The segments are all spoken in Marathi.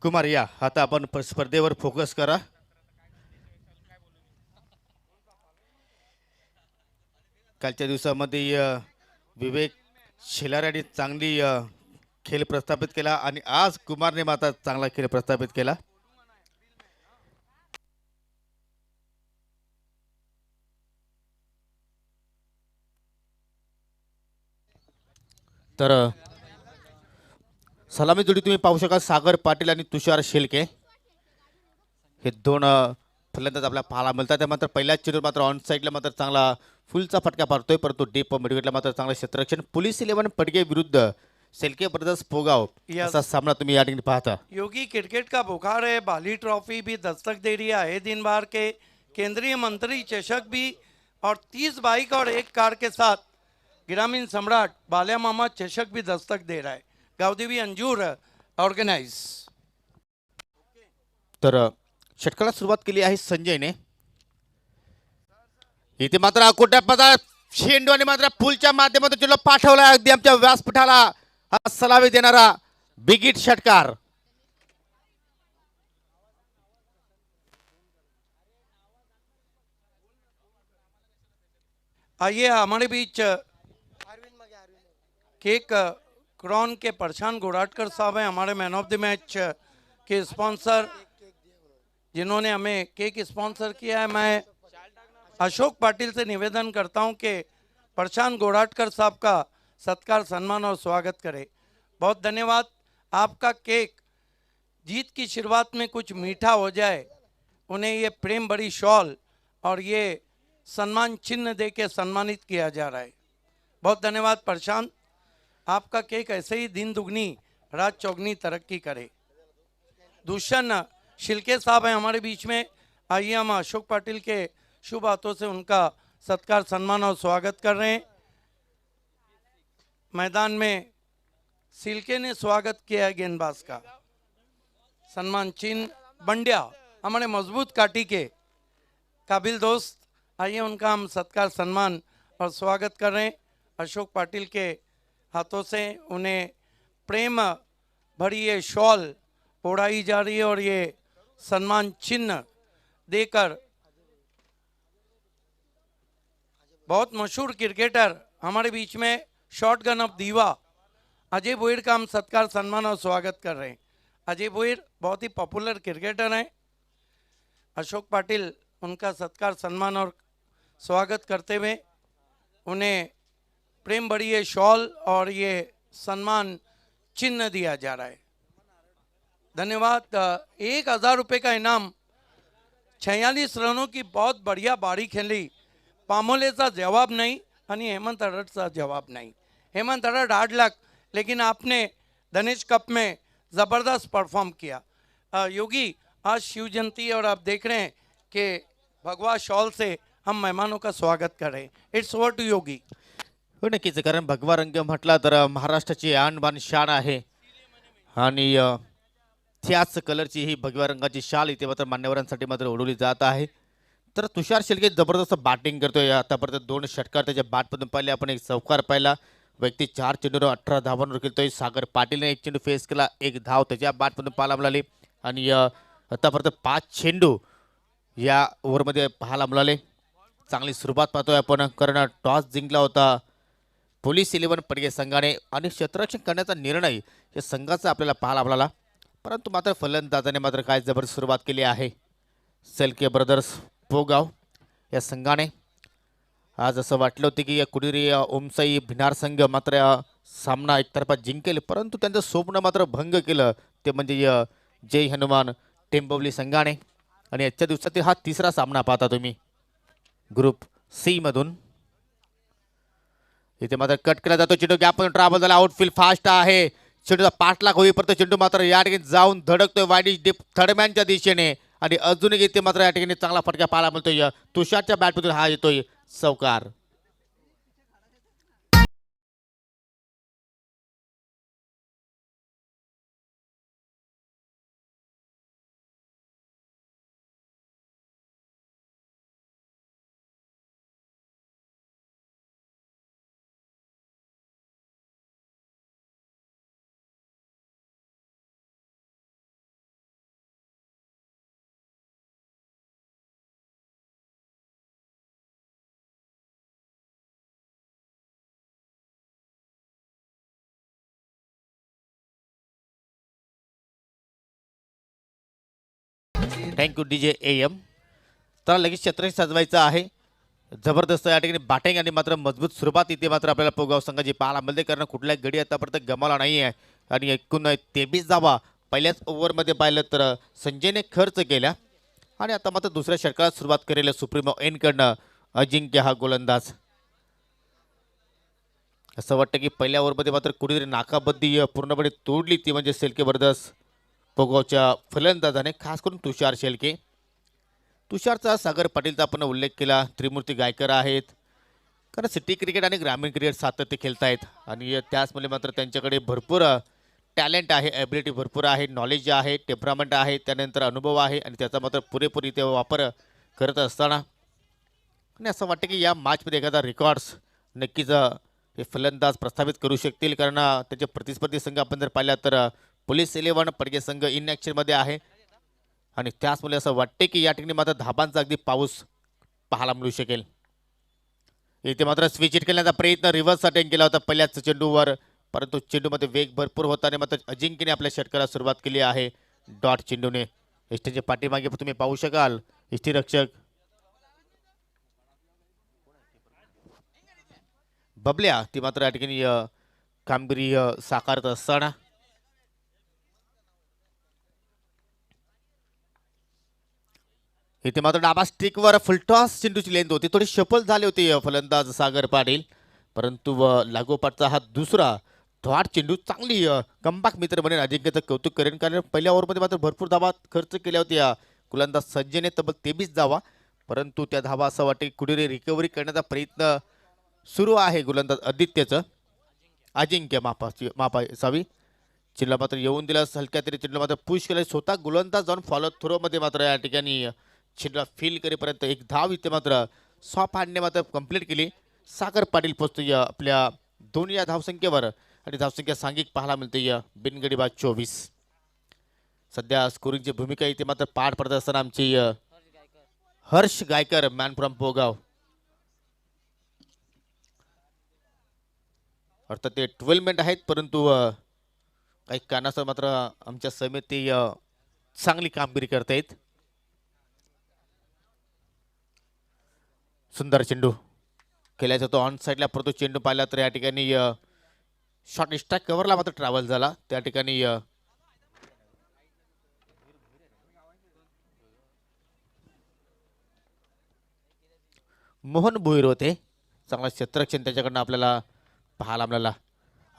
कुमार या आता आपण स्पर्धेवर फोकस करा. कालच्या दिवसामध्ये विवेक शेलार चांगली खेळ प्रस्थापित केला आणि आज कुमारने मात्र चांगला खेळ प्रस्थापित केला. तर सलामी जोडी तुम्ही पाहू शकाल सागर पाटील आणि तुषार शेलके हे दोन फलंदाज आपल्याला पाहायला मिळतात. त्या मात्र पहिल्याच चेंडूवर मात्र ऑन साईडला मात्र चांगला फुलचा फटका पाडतोय, परंतु डीप मिडविकेटला मात्र चांगलं क्षेत्ररक्षण. पोलीस 11 पडगे विरुद्ध सेलके ब्रदर्स पोगाव असा सामना तुम्ही या ठिकाणी पाहता. योगी क्रिकेट का बुखार है, बाली ट्रॉफी भी दस्तक दे रही है दिन भर के केंद्रीय मंत्री चषक भी, और 30 बाइक और एक कार के साथ ग्रामीण सम्राट बाल्या मामा चषक भी दस्तक दे रहा है. गावदेवी अंजूर ऑर्गेनाइज. तर षटकाला सुरुवात केली आहे संजयने. इथे मात्र अकोट्या पदार्थ शेंडूने मात्र पुलच्या माध्यमातून चेंडू पाठवला अगदी आमच्या व्यासपीठाला. हा सलामी देणारा बिगिट षटकार. आइए हमारे बीच केक क्रॉन के प्रशांत गोराटकर साहब हैं, हमारे man of the match K sponsor, जिन्होंने हमें केक स्पॉन्सर किया है. मैं अशोक पाटिल से निवेदन करता हूं कि प्रशांत गोराटकर साहब का सत्कार, सम्मान और स्वागत करें. बहुत धन्यवाद. आपका केक जीत की शुरुआत में कुछ मीठा हो जाए, उन्हें ये प्रेम बड़ी शॉल और ये सम्मान चिन्ह दे के सम्मानित किया जा रहा है. बहुत धन्यवाद प्रशांत. आपका केक ऐसे ही दिन दुगनी रात चौगनी तरक्की करे. दूषण शिल्के साहब हैं हमारे बीच में. आइए हम अशोक पाटिल के शुभ हाथों से उनका सत्कार, सम्मान और स्वागत कर रहे हैं. मैदान में सिल्के ने स्वागत किया है गेंदबाज का. सम्मान चिन्ह बंड्या हमारे मजबूत काटी के काबिल दोस्त, आइए उनका हम सत्कार, सम्मान और स्वागत कर रहे हैं. अशोक पाटिल के हाथों से उन्हें प्रेम भरी ये शॉल ओढ़ाई जा रही है और ये सम्मान चिन्ह देकर बहुत मशहूर क्रिकेटर हमारे बीच में शॉटगन ऑफ दीवा अजय भोईर का हम सत्कार, सम्मान और स्वागत कर रहे हैं. अजय भोईर बहुत ही पॉपुलर क्रिकेटर हैं. अशोक पाटिल उनका सत्कार, सम्मान और स्वागत करते हुए उन्हें प्रेम भरी ये शॉल और ये सम्मान चिन्ह दिया जा रहा है. धन्यवाद. 1000 रुपये का इनाम. 46 रनों की बहुत बढ़िया बारी खेली. पामोलेचा जवाब नहीं आणि हेमंत अडटचा जवाब नहीं. हेमंत अडट 8 लाख, लेकिन आपने धनेश कप में ज़बरदस्त परफॉर्म किया. योगी आज शिव जयंती और आप देख रहे हैं कि भगवा शॉल से हम मेहमानों का स्वागत कर रहे हैं. इट्स ओवर टू योगी. हो नक्कीच, कारण भगवा रंग म्हटला तर महाराष्ट्राची आणबाण शान आहे आणि त्याच कलरची ही भगव्या रंगाची शाल इथे मात्र मान्यवरांसाठी मात्र उडवली जात आहे. तर तुषार शेलके जबरदस्त बॅटिंग करतोय. आतापर्यंत 2 षटकार त्याच्या बॅटमधून पाहिले. आपण एक चौकार पाहिला. व्यक्ती 4 चेंडूवर 18 धावांवर खेळतोय. सागर पाटीलने 1 चेंडू फेस केला, 1 धाव त्याच्या बॅटमधून पाहायला मिळाली आणि आतापर्यंत 5 चेंडू या ओव्हरमध्ये पाहायला मिळाले. चांगली सुरुवात पाहतोय आपण, कारण टॉस जिंकला होता पोलीस 11 पडगे संघाने आणि क्षेत्ररक्षण करण्याचा निर्णय या संघाचा आपल्याला पाहायला मिळाला. परंतु मात्र फलंदाजाने मात्र काय जबरदस्त सुरुवात केली आहे सेलके ब्रदर्स पोगाव या संघाने. आज असं वाटलं होतं की कुठेतरी ओमसाई भिनार संघ मात्र सामना एकतर्फा जिंकेल, परंतु त्यांचं स्वप्न मात्र भंग केलं. ते म्हणजे जय हनुमान टेंबवली संघाने. आणि आजच्या दिवसातील हा तिसरा सामना पाहता तुम्ही ग्रुप सी मधून. इथे मात्र कट केला जातो चेंडू, गॅपमधून ट्रॅव्हल झाला. आउटफील्ड फास्ट आहे. चेंडूचा पाठलाग होईपर्यंत चेंडू मात्र या ठिकाणी जाऊन धडकतोय वाईडिश डीप थर्डमॅनच्या दिशेने आणि अजूनही इथे मात्र या ठिकाणी चांगला फटका पाहायला मिळतोय. तुषारच्या बॅटमधून हा येतोय चौकार. Thank you DJ AM. तर लगेच क्षेत्र सजवायचं आहे. जबरदस्त या ठिकाणी बॅटिंग आणि मात्र मजबूत सुरुवात इथे मात्र आपल्याला पोगाव संघाची पाहायला मिळते, कारण कुठल्याही गडी आतापर्यंत गमावला नाही आहे आणि एकूण 23 धावा पहिल्याच ओव्हरमध्ये पाहिलं तर संजयने खर्च केल्या आणि आता मात्र दुसऱ्या षटकाला सुरुवात करेल सुप्रीमो एनकडनं अजिंक्य हा गोलंदाज. असं वाटतं की पहिल्या ओव्हरमध्ये मात्र कुठेतरी नाकाबंदी पूर्णपणे तोडली, ती म्हणजे शेलके ब्रदर्स पोगावच्या फलंदाजाने, खास करून तुषार शेलके. तुषारचा सागर पाटीलचा आपण उल्लेख केला, त्रिमूर्ती गायकर आहेत, कारण सिटी क्रिकेट आणि ग्रामीण क्रिकेट सातत्य खेळतायत आणि त्याचमुळे मात्र त्यांच्याकडे भरपूर टॅलेंट आहे, ॲबिलिटी भरपूर आहे, नॉलेज आहे, टेम्परामेंट आहे, त्यानंतर अनुभव आहे आणि त्याचा मात्र पुरेपूर इथे वापर करत असताना आणि असं वाटतं की या मॅचमध्ये एखादा रेकॉर्ड्स नक्कीच हे फलंदाज प्रस्थापित करू शकतील, कारण त्याचे प्रतिस्पर्धी संघ आपण जर पाहिला तर पोलीस 11 पडगे संघ इन ॲक्शनमध्ये आहे आणि त्याचमुळे असं वाटते की या ठिकाणी मात्र धाबांचा अगदी पाऊस पाहायला मिळू शकेल. इथे मात्र स्विच हिट करण्याचा प्रयत्न रिव्हर्स अटेम्प्ट केला होता पहिल्याच चेंडूवर, परंतु चेंडूमध्ये वेग भरपूर होता आणि मात्र अजिंक्यने आपल्या षटकाला सुरुवात केली आहे डॉट चेंडूने. इष्टीच्या पाठीमागे तुम्ही पाहू शकाल इष्टीरक्षक बबल्या, ती मात्र या ठिकाणी कामगिरी साकारत असताना इथे मात्र डाबा स्टिकवर फुलटॉस चेंडूची लेंथ होती, थोडी शफल झाली होती फलंदाज सागर पाटील, परंतु लागोपाठचा हा दुसरा डॉट चेंडू चांगली कमबॅक मित्र म्हणून अजिंक्यचं कौतुक करेन, कारण पहिल्या ओव्हरमध्ये मात्र भरपूर धावा खर्च केल्या होत्या गोलंदाज संजयने, तब्बल 23 धावा, परंतु त्या धावा असं वाटते कुठेतरी रिकव्हरी करण्याचा प्रयत्न सुरू आहे गोलंदाज आदित्यचं. अजिंक्य मापासावी चिल्ला मात्र येऊन दिला, हलक्या तरी चिल्ला मात्र पुश केलं, स्वतः गोलंदाज जाऊन फॉलो थ्रोमध्ये मात्र या ठिकाणी चिल्ला फील करेपर्यंत एक धाव इथे मात्र सॉफ हँडने मात्र कंप्लीट केली. सागर पाटील पोचतो आपल्या 2 या धावसंख्येवर आणि धावसंख्या सांघिक पाहायला मिळते या बिनगडी बाद 24. सध्या स्कोरिंगची भूमिका इथे मात्र पार पडत असताना आमची हर्ष गायकर मॅन फ्रॉम पोगाव, अर्थात ते 12 मिनिट आहेत, परंतु काही कारणास्तव मात्र आमच्या समिती चांगली कामगिरी करतायत. सुंदर चेंडू केल्याचा तो ऑन साईडला, परंतु चेंडू पाहिला तर या ठिकाणी शॉर्ट स्ट्राईक कव्हरला मात्र ट्रॅव्हल झाला, त्या ठिकाणी मोहन भुईर होते. चांगला क्षेत्ररक्षण त्याच्याकडनं आपल्याला पाहायला मिळाला.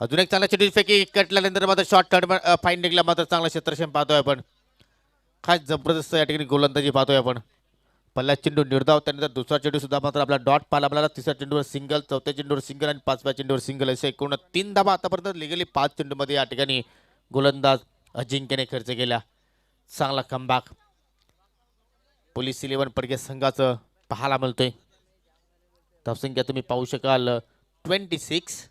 अजून एक चांगला चेंडू फेकी कटल्यानंतर मात्र शॉर्ट टर्न फाईन निघला, मात्र चांगला क्षेत्ररक्षण पाहतोय आपण, काय जबरदस्त या ठिकाणी गोलंदाजी पाहतोय आपण. पहिला चेंडू निर्धाव, त्यानंतर दुसरा चेंडू सुद्धा मात्र आपला डॉट पाहायला मिळाला, तिसऱ्या चेंडूवर सिंगल, चौथ्या चेंडूवर सिंगल आणि 5व्या चेंडूवर सिंगल, असे एकूण 3 धाबा आतापर्यंत लिगली 5 चेंडूमध्ये या ठिकाणी गोलंदाज अजिंक्यने खर्च केला. चांगला कमबॅक पोलीस 11 पडगे संघाचं पाहायला मिळतोय. धावसंख्या तुम्ही पाहू शकाल 26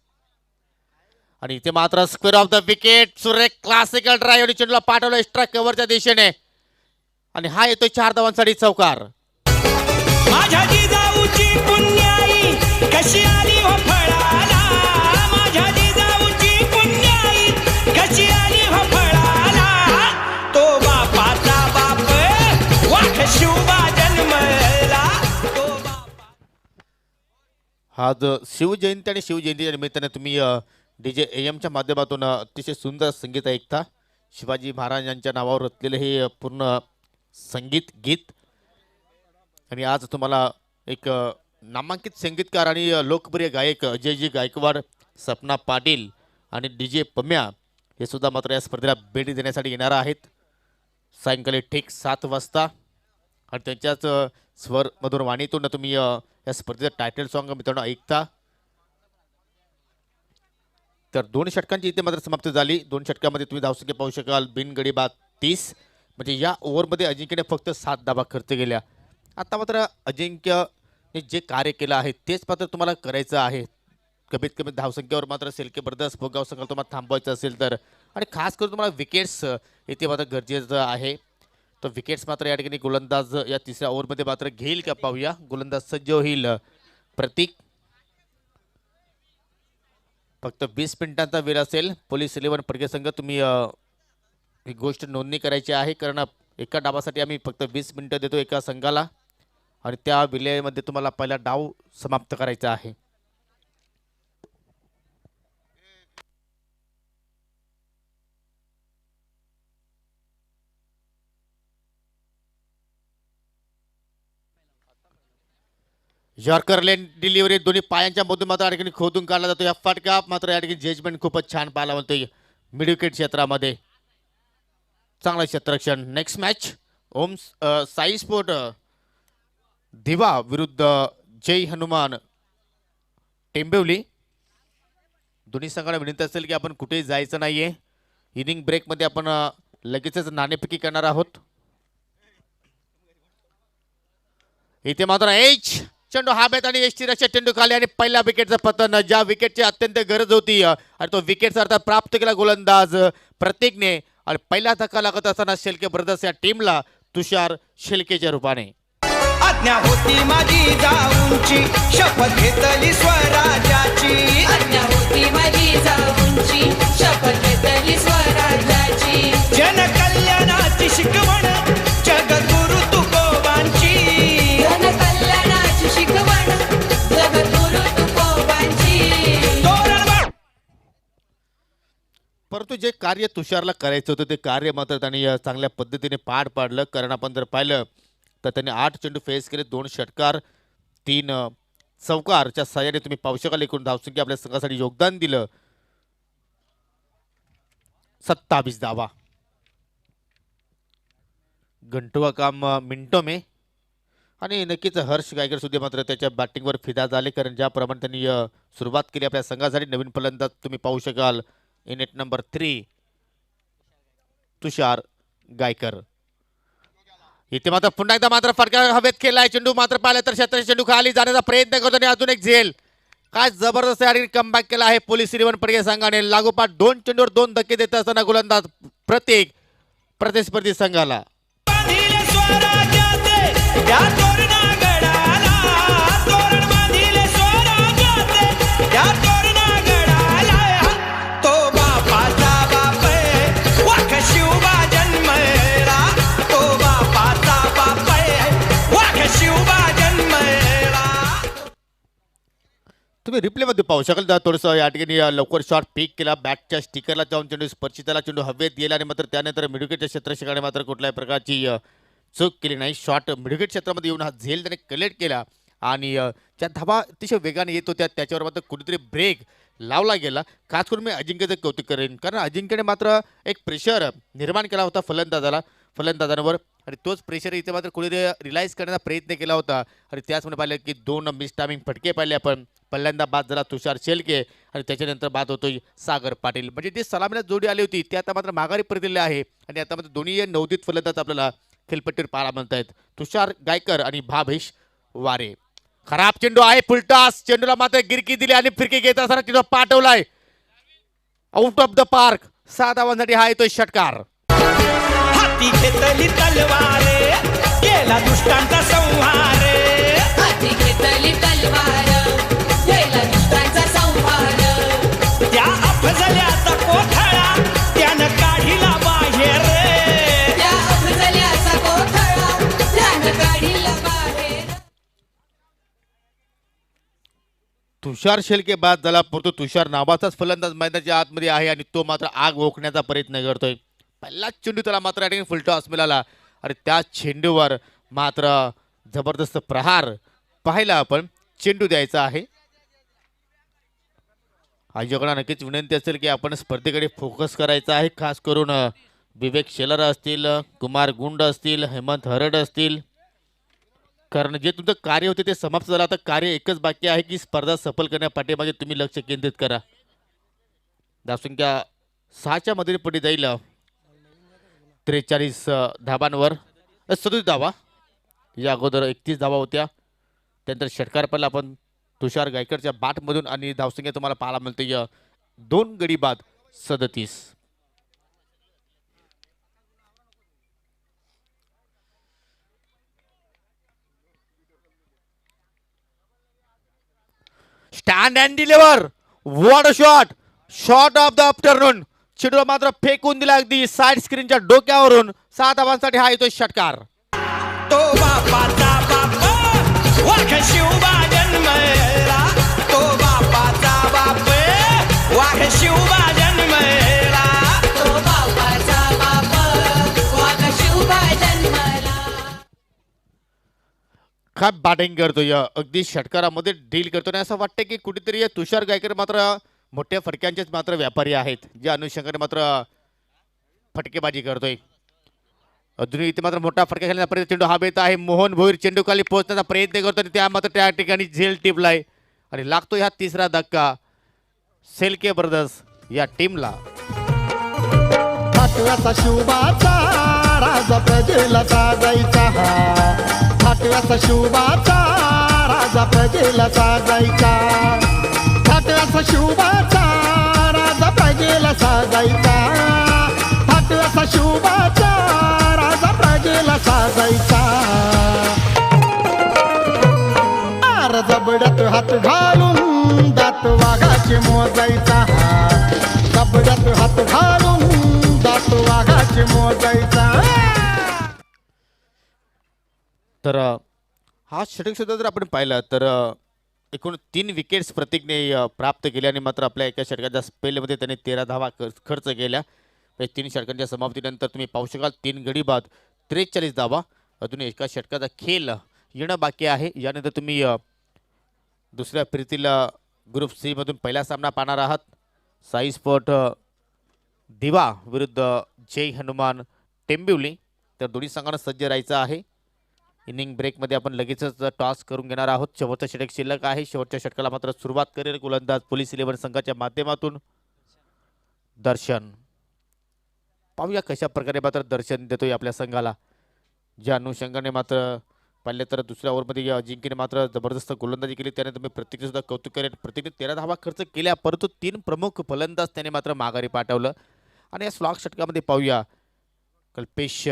आणि इथे मात्र स्क्वेअर ऑफ द विकेट, सुरेख क्लासिकल ड्राईव्ह आणि चेंडूला पाठवलं एक्स्ट्रा कव्हरच्या दिशेने आणि हा येतोय 4 धावांसाठी चौकार. माझ्या जिजाऊची पुण्याई कशी आली हो फळाला, माझ्या जिजाऊची पुण्याई कशी आली हो फळाला, तो बापाचा बाप वाघ शिवबा जन्मला, तो बापा. आज शिवजयंती आणि शिवजयंतीच्या निमित्ताने तुम्ही DJ AM च्या माध्यमातून अतिशय सुंदर संगीत ऐकता. शिवाजी महाराजांच्या नावावर रचलेले हे पूर्ण संगीत गीत आणि आज तुम्हाला एक नामांकित संगीतकार आणि लोकप्रिय गायक अजयजी गायकवाड, सपना पाटील आणि DJ पम्या हे सुद्धा मात्र या स्पर्धेला भेट देण्यासाठी येणार आहेत सायंकाळी ठीक 7 वाजता आणि त्यांच्याच स्वर मधुर वाणीतून तुम्ही या स्पर्धेचं टायटल सॉन्ग मित्रांनो ऐकता. तर 2 षटकांची इथे मात्र समाप्ती झाली. 2 षटकामध्ये तुम्ही धावसंख्या पाहू शकाल बिनगडी बाद 30, म्हणजे या ओव्हरमध्ये अजिंक्यने फक्त 7 धावा खर्च केल्या. आता मात्र अजिंक्यने जे कार्य केलं आहे तेच मात्र तुम्हाला करायचं आहे. कमीत कमी धावसंख्येवर मात्र शेलके ब्रदर्स पोगाव संघाला तुम्हाला थांबवायचं असेल तर, आणि खास करून तुम्हाला विकेट्स इथे मात्र गरजेचं आहे. तर विकेट्स मात्र या ठिकाणी गोलंदाज या 3ऱ्या ओव्हरमध्ये मात्र घेईल का पाहूया. गोलंदाज सज्ज होईल प्रतीक. फक्त 20 मिनिटांचा वेळ असेल. पोलीस 11 पडगे संघ तुम्ही ही गोष्ट नोंदणी करायची आहे, कारण एका डावासाठी आम्ही फक्त 20 मिनिटं देतो एका संघाला आणि त्या विलयामध्ये तुम्हाला पहिला डाव समाप्त करायचा आहे. यॉर्कर लेन डिलिव्हरी दोन्ही पायांच्या मधून मात्र या ठिकाणी खोदून काढला जातो. या फटका मात्र या ठिकाणी जजमेंट खूपच छान पाहायला मिळतोय मिड विकेट क्षेत्रामध्ये. चांगलं क्षेत्ररक्षण. नेक्स्ट मॅच ओम साई स्पोर्ट दिवा विरुद्ध जय हनुमान टेंबिवली. दोन्ही संघाला विनंती असेल की आपण कुठेही जायचं नाहीये. इनिंग ब्रेकमध्ये आपण लगेचच नाणेफेकी करणार आहोत. इथे मात्र एच चेंडू हवेत आणि एचची रक्षा चेंडू खाली आणि पहिल्या विकेटचं पतन. ज्या विकेटची अत्यंत गरज होती आणि तो विकेटचा अर्थ प्राप्त केला गोलंदाज प्रतीकने. आणि पहिला धक्का लागत असताना शेलके ब्रदर्स या टीमला तुषार शेलकेच्या रूपाने. आज्ञा होती माझी जाऊंची शपथ घेतली स्वराज्याची. आज्ञा होती माझी जाऊंची शपथ घेतली स्वराज्याची. जनकल्याणाची शिकवण जगद्गुरु तुकोबांची. जनकल्याणाची शिकवण जगद्गुरु तुकोबांची. तोरणमाळ परंतु जे कार्य तुषारला करायचं होतं ते कार्य मात्र त्यांनी चांगल्या पद्धतीने पार पाडलं. कारण आपण जर पाहिलं तर त्यांनी 8 चेंडू फेस केले, 2 षटकार 3 चौकारच्या सहाय्याने तुम्ही पाहू शकाल एकूण धावसंख्या आपल्या संघासाठी योगदान दिलं 27 धावा. घंटू का काम मिनिटो में. आणि नक्कीच हर्ष गायकर सुद्धा मात्र त्याच्या बॅटिंगवर फिदा झाले. कारण ज्याप्रमाणे त्यांनी सुरुवात केली आपल्या संघासाठी नवीन फलंदाज तुम्ही पाहू शकाल इन एट नंबर 3 तुषार गायकर. इथे मात्र पुन्हा एकदा मात्र फटका हवेत केलाय. चेंडू मात्र पाहिला तर क्षेत्र चेंडू खाली जाण्याचा प्रयत्न करतो आणि अजून एक झेल. काय जबरदस्त आणि कमबॅक केला आहे पोलीस इलेव्हन पडगे संघाने. लागोपाठ 2 चेंडूवर 2 धक्के देत असताना गोलंदाज प्रत्येक प्रतिस्पर्धी संघाला. बांधिले स्वराज्याचे या तोरणागडाला. तोरण बांधिले स्वराज्याचे या तोरणागडाला. तो बापाचा बाप वाघ शिवबा जन्मला. तो बापाचा बाप वाघ शिवबा जन्मला. तुम्ही रिप्लेमध्ये पाहू शकाल थोडंसं या ठिकाणी लवकर शॉट पीक केला. बॅटच्या स्टिकरला जाऊन चेंडू स्पर्शिताला चेंडू हवेत गेला आणि मात्र त्यानंतर मिडविकेटच्या क्षेत्ररक्षकाने मात्र कुठल्याही प्रकारची चूक केली नाही. शॉट मिडविकेट क्षेत्रामध्ये येऊन हा झेल त्याने कलेक्ट केला आणि ज्या धावा अतिशय वेगाने येत होत्या त्याच्यावर मात्र कुठेतरी ब्रेक लावला गेला. खास करून मी अजिंक्यचं कौतुक करेन कारण अजिंक्यने मात्र एक प्रेशर निर्माण केला होता फलंदाजांवर आणि तोच प्रेशर इथे मात्र कुठेतरी रिलाईज करण्याचा प्रयत्न केला होता. आणि त्याचमुळे पाहिलं की 2 मिस टायमिंग फटके पाहिले आपण. पहिल्यांदा बाद झाला तुषार शेलके आणि त्याच्यानंतर बाद होतोय सागर पाटील. म्हणजे जी सलामीला जोडी आली होती ती आता मात्र माघारी परतलेली आहे आणि आता मात्र दोन्ही नवोदित फलंदाज आपल्याला खेळपट्टीवर पाहायला मिळत आहेत. तुषार गायकर आणि भावेश वारे. खराब चेंडू आहे फुलटॉस. चेंडूला मात्र गिरकी दिली आणि फिरकी घेत असताना चेंडू पाठवलाय आउट ऑफ द पार्क. 7 धावांसाठी हा येतोय षटकार. हाती घेतली तलवार केला दुष्टांचा संहार. हाती घेतली तलवार केला दुष्टांचा संहार. त्या अफजल्याचा कोथळा त्यानं काढिला बाहेर. त्या अफजल्याचा कोथळा त्यानं काढिला बाहेर. तुषार शेलके बाद झाला परंतु तुषार नावाचाच फलंदाज मैदानाच्या आतमध्ये आहे आणि तो मात्र आग ओकण्याचा प्रयत्न करतोय. पहिलाच चेंडू त्याला मात्र या ठिकाणी फुलटॉस मिळाला आणि त्या चेंडूवर मात्र जबरदस्त प्रहार पाहिला आपण. चेंडू द्यायचा आहे. आयोजकांना नक्कीच विनंती असेल की आपण स्पर्धेकडे फोकस करायचा आहे. खास करून विवेक शेलार असतील, कुमार गुंड असतील, हेमंत हरड असतील. कारण जे तुमचं कार्य होते ते समाप्त झालं. आता कार्य एकच बाकी आहे की स्पर्धा सफल करण्यापाठीमागे तुम्ही लक्ष केंद्रित करा. धावसंख्या 6च्या मध्ये पडी जाईल 43 धाबांवर 37 धावा. या अगोदर 31 धावा होत्या. त्यानंतर षटकार पाहिला आपण तुषार गायकरच्या बॅटमधून आणि धावसंख्या तुम्हाला पाहायला मिळते 2 गडी बाद 37. Stand and deliver. What a shot. Shot of the afternoon. चेंडू मात्र फेकून दिला अगदी साइड स्क्रीनच्या डोक्यावरून 7 धावांसाठी हा येतोय षटकार. तो बापाचा बाप वाघ शिवबा जन्मला, तो बापाचा बाप वाघ शिवबा जन्मला. तो बापाचा बाप वाघ शिवबा जन्मला. काय बॅटिंग करतोय अगदी षटकारामध्ये डील करतो आणि असं वाटतं की कुठेतरी या तुषार गायकर मात्र मोठ्या फटक्यांचेच मात्र व्यापारी आहेत, ज्या अनुषंगाने मात्र फटकेबाजी करतोय. अजूनही इथे मात्र मोठा फटका खेळण्याचा प्रयत्न, चेंडू हा बेत आहे. मोहन भोईर चेंडू खाली पोहोचण्याचा प्रयत्न करतो आणि त्या मात्र त्या ठिकाणी झेल टिपलाय आणि लागतो ह्या तिसरा धक्का सेलके ब्रदर्स या टीमला. फाटव्याचा शिवबाचा राजा प्रजेला साजायचा, फाटव्याचा शिवबाचा राजा प्रजेला साजायचा, फाटव्याचा शिवबाचा राजा प्रजेला साजायचा, फाटव्याचा शिवबाचा राजा प्रजेला साजायचा. आर जबड्यात हात घालून दात वाघाचे मोजायचा, जबड्यात हात घालून दात वाघाचे मोजायचा. तर हा षटक सुद्धा जर आपण पाहिला तर एकूण 3 विकेट्स प्रतीकने प्राप्त केल्या आणि मात्र आपल्या एका षटकाच्या स्पेलमध्ये त्याने 13 धावा खर्च केल्या. 3 षटकांच्या समाप्तीनंतर तुम्ही पाहू शकाल 3 गडी बाद 43 धावा. अजून एका षटकाचा खेळ येणं बाकी आहे. यानंतर तुम्ही दुसऱ्या फेरीतील ग्रुप सी मधून पहिला सामना पाहणार आहात. साई स्पोर्ट दिवा विरुद्ध जय हनुमान टेंबिवली. तर दोन्ही संघांना सज्ज राहायचं आहे. इनिंग ब्रेकमध्ये आपण लगेचच टॉस करून घेणार आहोत. शेवटचा षटक शिल्लक आहे. शेवटच्या षटकाला मात्र सुरुवात करेल गोलंदाज पोलीस 11 संघाच्या माध्यमातून दर्शन. पाहूया कशा प्रकारे मात्र दर्शन देतोय आपल्या संघाला. ज्या अनुषंगाने मात्र पाहिले तर दुसऱ्या ओव्हरमध्ये अजिंक्यने मात्र जबरदस्त गोलंदाजी केली. त्याने तुम्ही प्रत्येक सुद्धा कौतुक करेल. प्रत्येकाने 13 धावा खर्च केल्या, परंतु 3 प्रमुख फलंदाज त्याने मात्र माघारी पाठवलं. आणि या स्लॉग षटकामध्ये पाहूया कल्पेश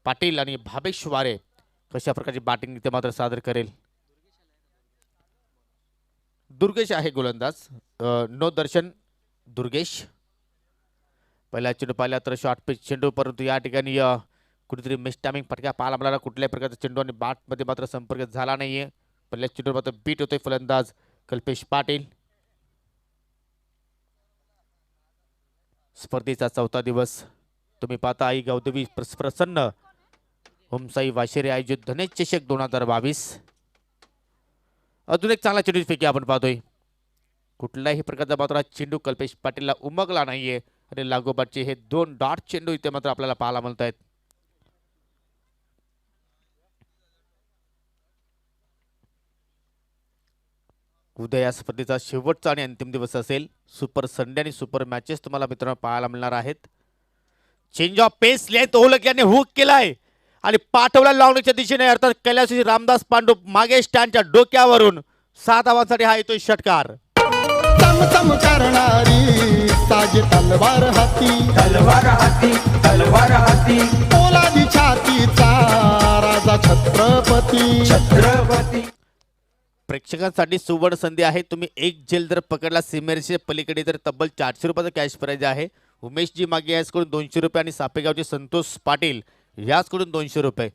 पाटील आणि भावेश वारे कशा प्रकारची बॅटिंग इथे मात्र सादर करेल. दुर्गेश आहे गोलंदाज, नो दर्शन दुर्गेश. पहिला चेंडू पाहिला तर शॉर्ट पिच चेंडू, परंतु या ठिकाणी कुठेतरी मिसटायमिंग फटका पाहायला मिळाला. कुठल्याही प्रकारचा चेंडू आणि बॅटमध्ये मात्र संपर्क झाला नाहीये. पहिल्या चेंडू मात्र बीट होतोय फलंदाज कल्पेश पाटील. स्पर्धेचा 4था दिवस तुम्ही पाहता आई गौदेवी प्रसन्न ओमसाई वाशेरे आयोजित धनेश चषक 2022. अजून एक चांगला चेंडू फेकी आपण पाहतोय. कुठल्याही प्रकारचा मात्र चेंडू कल्पेश पाटीलला उमगला नाहीये आणि लागोपाठचे हे 2 डॉट चेंडू इथे मात्र आपल्याला पाहायला मिळत आहेत. उद्या या स्पर्धेचा शेवटचा आणि अंतिम दिवस असेल. सुपर संडे आणि सुपर मॅचेस तुम्हाला मित्रांनो पाहायला मिळणार आहेत. चेंज ऑफ पेस लेंथ ओलक याने हुक केलाय आणि पाठवला लॉंगच्या दिशेने, अर्थात कैलाशी रामदास पांडू मागे स्टँडच्या डोक्यावरून 7 धावांसाठी हा येतोय षटकार. चमचम करणारी ताज तलवार हाती, तलवार हाती, तलवार हाती, पोलादी छातीचा राजा छत्रपती, छत्रपती. प्रेक्षकांसाठी सुवर्ण संधी आहे. तुम्ही एक जेल जर पकडला सीमेरेषे पलीकडे तर तब्बल 400 रुपयाचा कॅश प्राइज आहे. उमेशजी मागे याचकडून 200 रुपये आणि सापेगावचे संतोष पाटील याचकडून 200 रुपये.